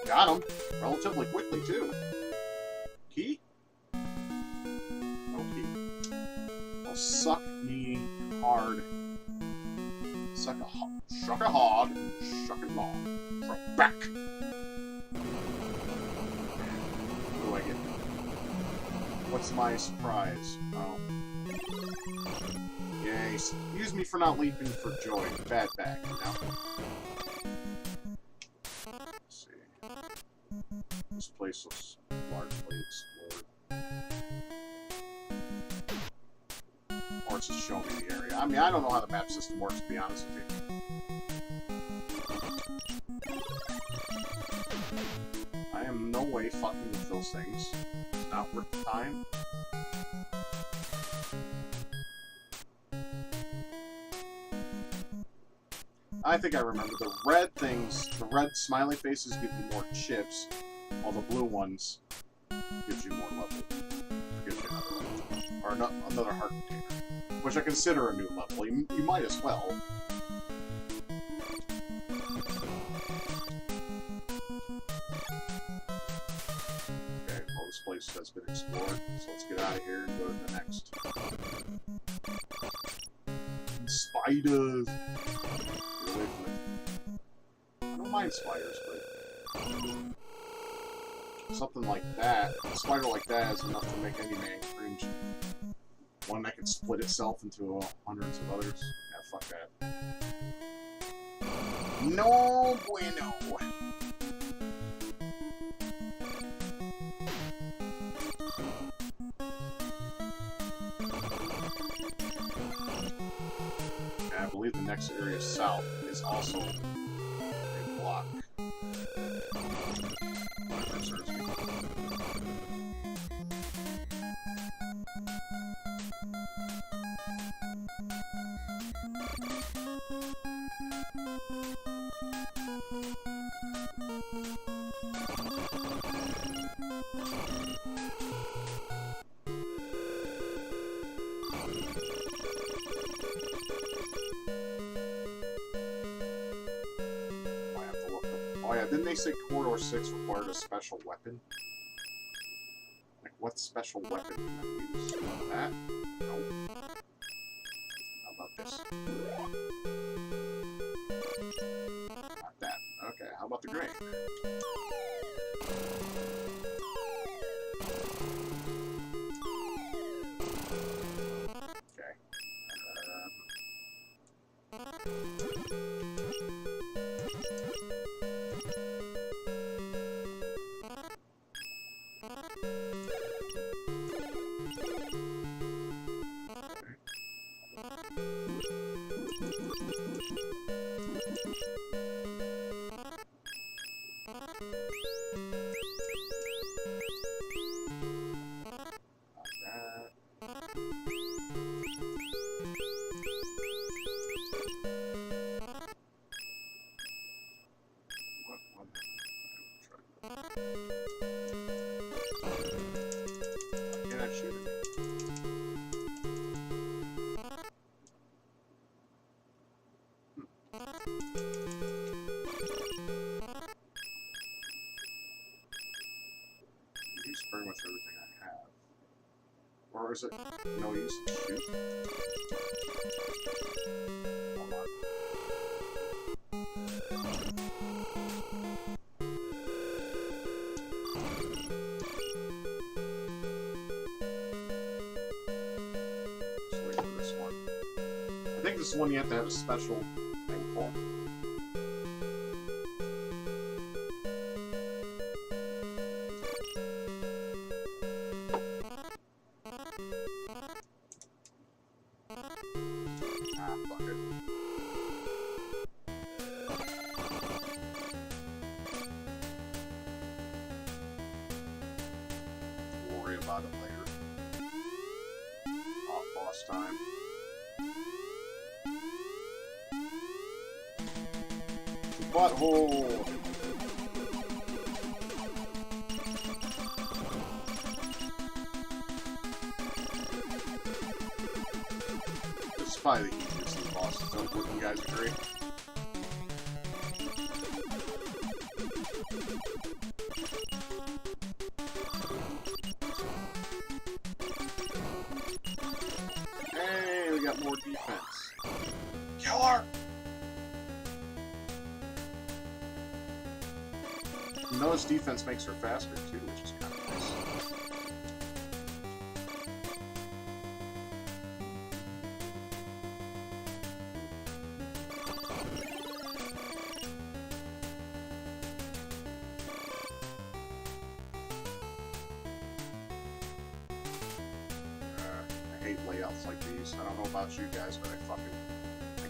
Got him. Relatively quickly, too. Key? No key. Suck me hard. Shuck a hard, shuck it long. From back. What do I get? What's my surprise? Oh. Yay. Excuse me for not leaping for joy. Bad back, you know? Let's see. This place looks largely explored. Or it's just showing me the area. I mean, I don't know how the map system works, to be honest with you. I am no way fucking with those things. It's not worth the time. I think I remember. The red things, the red smiley faces give you more chips, while the blue ones gives you more level. Gives you another level. Or another heart container. Which I consider a new level. You might as well. Okay, well, this place has been explored, so let's get out of here and go to the next. Spiders! Get away from it. I don't mind spiders, but something like that, a spider like that is enough to make any man cringe. One that can split itself into hundreds of others. Yeah, fuck that. No bueno. believe the next area south is also a block. Oh yeah, didn't they say Corridor 6 required a special weapon? Like, what special weapon can I use? That? Nope. How about this? Not that. Okay, how about the grenade? Okay. Use pretty much everything I have. Or is it no use to shoot? Hold on. Just wait for this one. I think this one you have to have a special thing for. About it later. Off boss time. Butthole! This is probably the easiest of the bosses, don't you guys agree? More defense. Killer! Notice defense makes her faster too, which is kind of nice. I hate layouts like these. I don't know about you guys, but I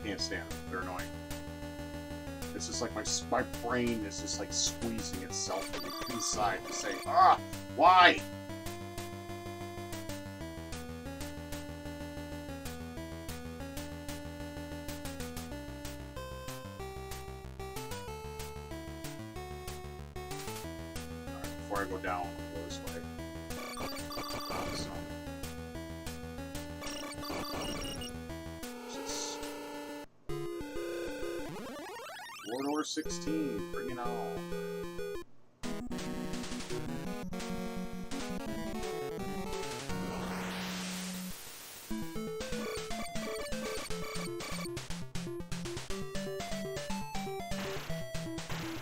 can't stand them. They're annoying. It's just like my brain is just like squeezing itself from the inside to say, ah, why? Alright, before I go down, I'll go this way. Corridor 16, bring it on.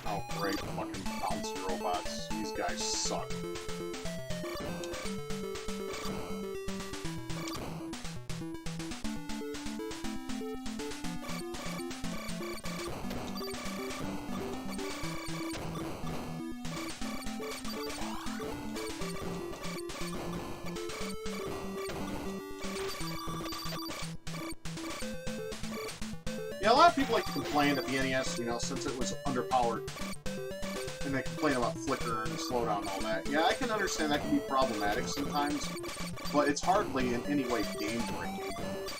Oh great, fucking bouncy robots. These guys suck. Yeah, a lot of people like to complain that the NES, you know, since it was underpowered, and they complain about flicker and slowdown and all that. Yeah, I can understand that can be problematic sometimes, but it's hardly in any way game-breaking.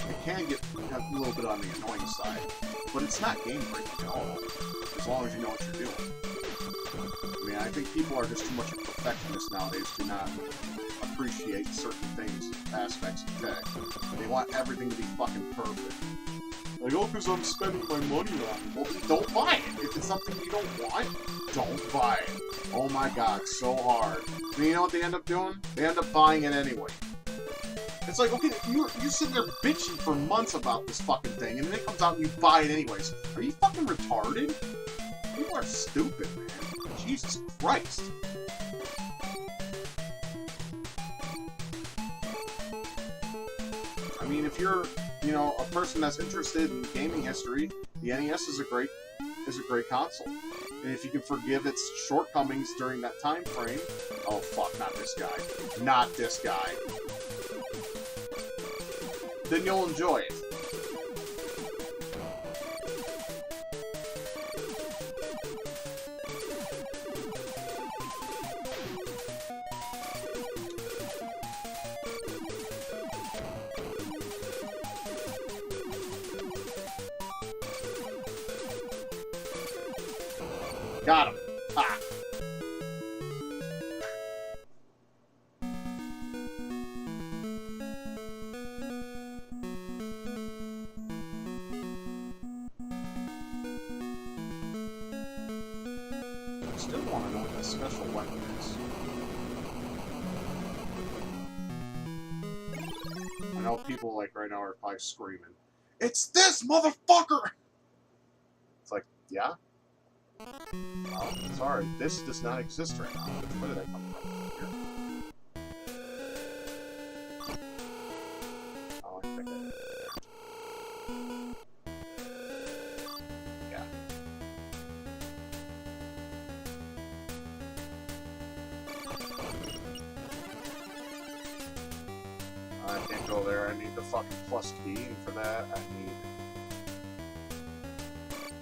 It can get a little bit on the annoying side, but it's not game-breaking at all, as long as you know what you're doing. I mean, I think people are just too much of perfectionists nowadays to not appreciate certain things, aspects of tech. They want everything to be fucking perfect. Like, oh, because I'm spending my money on it. Well, don't buy it. If it's something you don't want, don't buy it. Oh my god, so hard. And you know what they end up doing? They end up buying it anyway. It's like, okay, you sit there bitching for months about this fucking thing, and then it comes out and you buy it anyways. Are you fucking retarded? People are stupid, man. Jesus Christ. I mean, if you're, you know, a person that's interested in gaming history, the NES is a great console. And if you can forgive its shortcomings during that time frame, oh fuck, not this guy. Not this guy. Then you'll enjoy it. Got him. Ah. I still want to know what the special weapon is. I know people like right now are probably screaming, "It's this motherfucker!" It's like, yeah? Oh, sorry, this does not exist right now. Where did that come from? Here. Oh, I think yeah. I can't go there. I need the fucking plus key, and for that, I need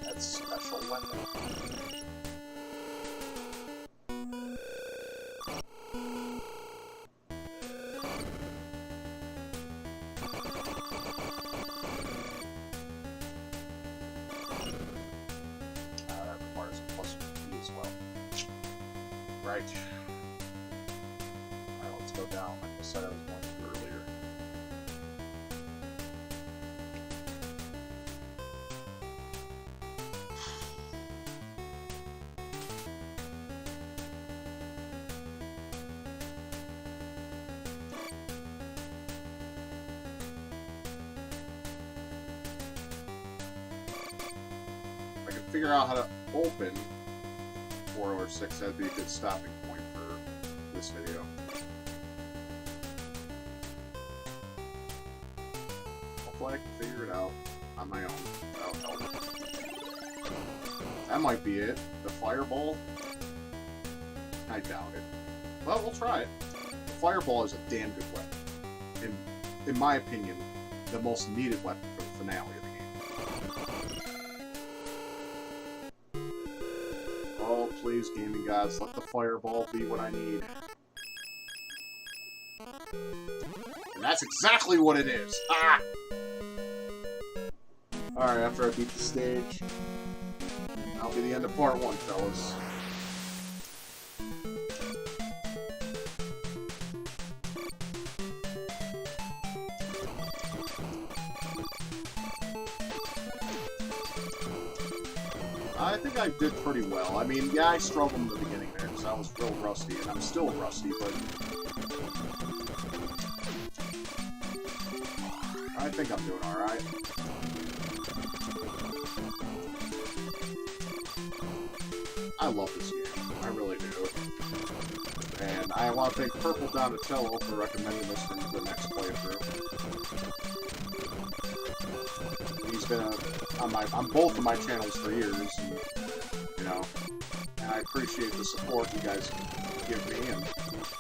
that special weapon. That requires a plus key as well. Right. Alright, let's go down. Like I said, I was going to earlier. If I could figure out how to open 4 or 6, that'd be a good stopping point for this video. Hopefully I can figure it out on my own without help. That might be it. The fireball? I doubt it. Well, we'll try it. The fireball is a damn good weapon. In my opinion, the most needed weapon for the finale of the game. Oh, please, gaming gods, let the fireball be what I need. And that's exactly what it is. Ah! Alright, after I beat the stage, that'll be the end of part 1, fellas. I think I did pretty well. I mean, yeah, I struggled in the beginning there because I was real rusty, and I'm still rusty, but I think I'm doing alright. I love this game. I really do. And I want to thank Purple Donatello for recommending this for the next playthrough. He's been on both of my channels for years, and, you know, and I appreciate the support you guys give me, and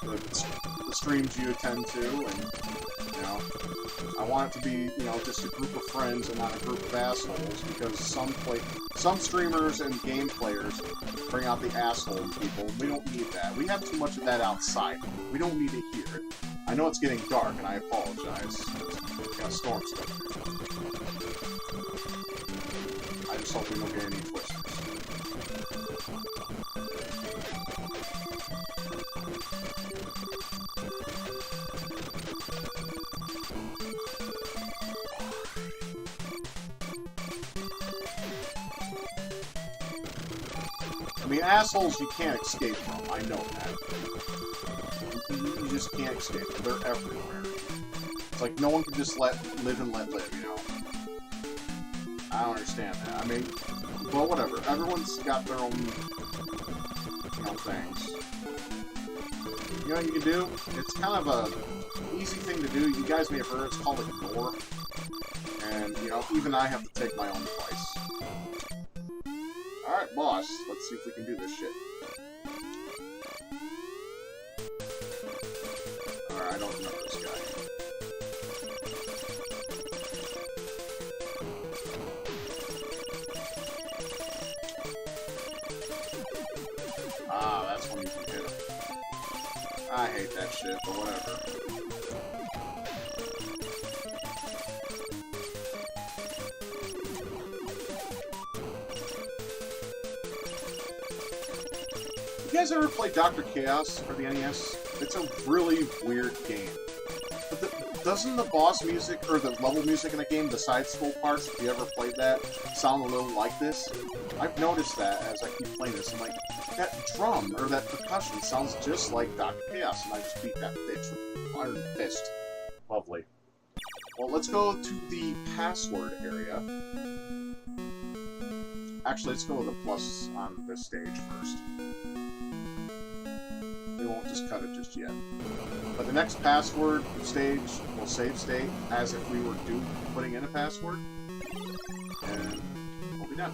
the streams you attend to, and you know, I want it to be, you know, just a group of friends and not a group of assholes, because some streamers and game players bring out the asshole people. We don't need that. We have too much of that outside. We don't need to hear it. I know it's getting dark, and I apologize. We got storms coming. I just hope we don't get any twisters. I mean, assholes you can't escape from. I know that. You just can't escape them. They're everywhere. It's like no one can just live and let live, you know? I don't understand that. I mean, well, whatever. Everyone's got their own, you know, things. You know what you can do? It's kind of a easy thing to do. You guys may have heard it's called ignore. And, you know, even I have to take my own advice. Alright, boss. Let's see if we can do this shit. Alright, I don't remember this guy. Ah, that's when you can hit him. I hate that shit, but whatever. You guys ever play Dr. Chaos for the NES? It's a really weird game. But doesn't the boss music, or the level music in the game, the side scroll parts, if you ever played that, sound a little like this? I've noticed that as I keep playing this. I'm like, that drum, or that percussion, sounds just like Dr. Chaos, and I just beat that bitch with an iron fist. Lovely. Well, let's go to the password area. Actually, let's go with a plus on this stage first. We won't just cut it just yet. But the next password stage will save state as if we were putting in a password. And we'll be done.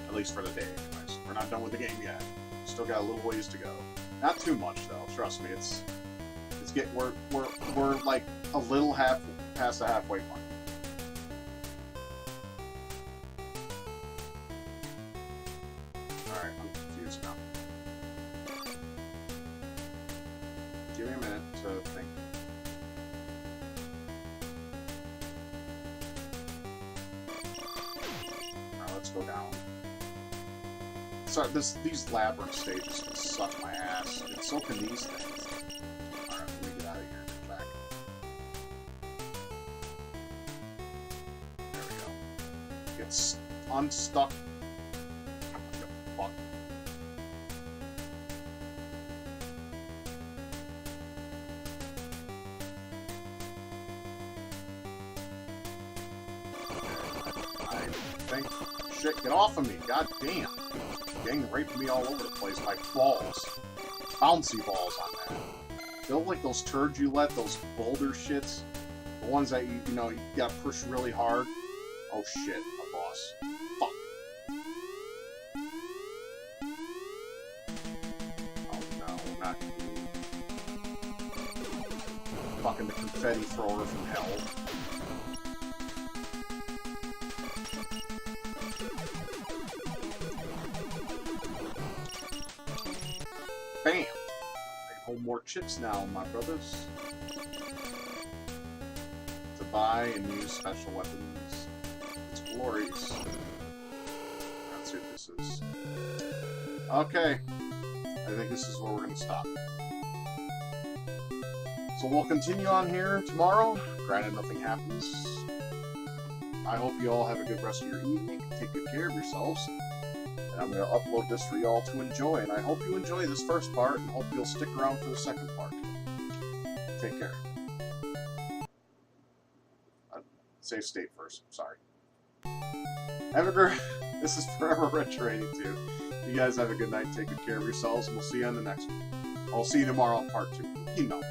At least for the day, anyways. We're not done with the game yet. Still got a little ways to go. Not too much though, trust me, we're like a little past the halfway mark. Alright, I'm confused now. Give me a minute to think. Alright, let's go down. Sorry, these labyrinth stages can suck my ass. And so can these things. Alright, let me get out of here and get back. There we go. Get unstuck. Fuck. I think... Shit, get off of me, god damn. Getting raped me all over the place by balls. Bouncy balls on that. They look like those turds you let, those boulder shits. The ones that you know, you gotta push really hard. Oh shit, a boss. Fuck. Oh no, not you. Fucking the confetti thrower from hell. Bam! I can hold more chips now, my brothers. To buy and use special weapons. It's glorious. Let's see what this is. Okay. I think this is where we're going to stop. So we'll continue on here tomorrow. Granted, nothing happens. I hope you all have a good rest of your evening. Take good care of yourselves. I'm going to upload this for y'all to enjoy, and I hope you enjoy this first part, and hope you'll stick around for the second part. Take care. Save state first, sorry. This is Forever Retro 82. You guys have a good night, take good care of yourselves, and we'll see you on the next one. I'll see you tomorrow on part 2. You know.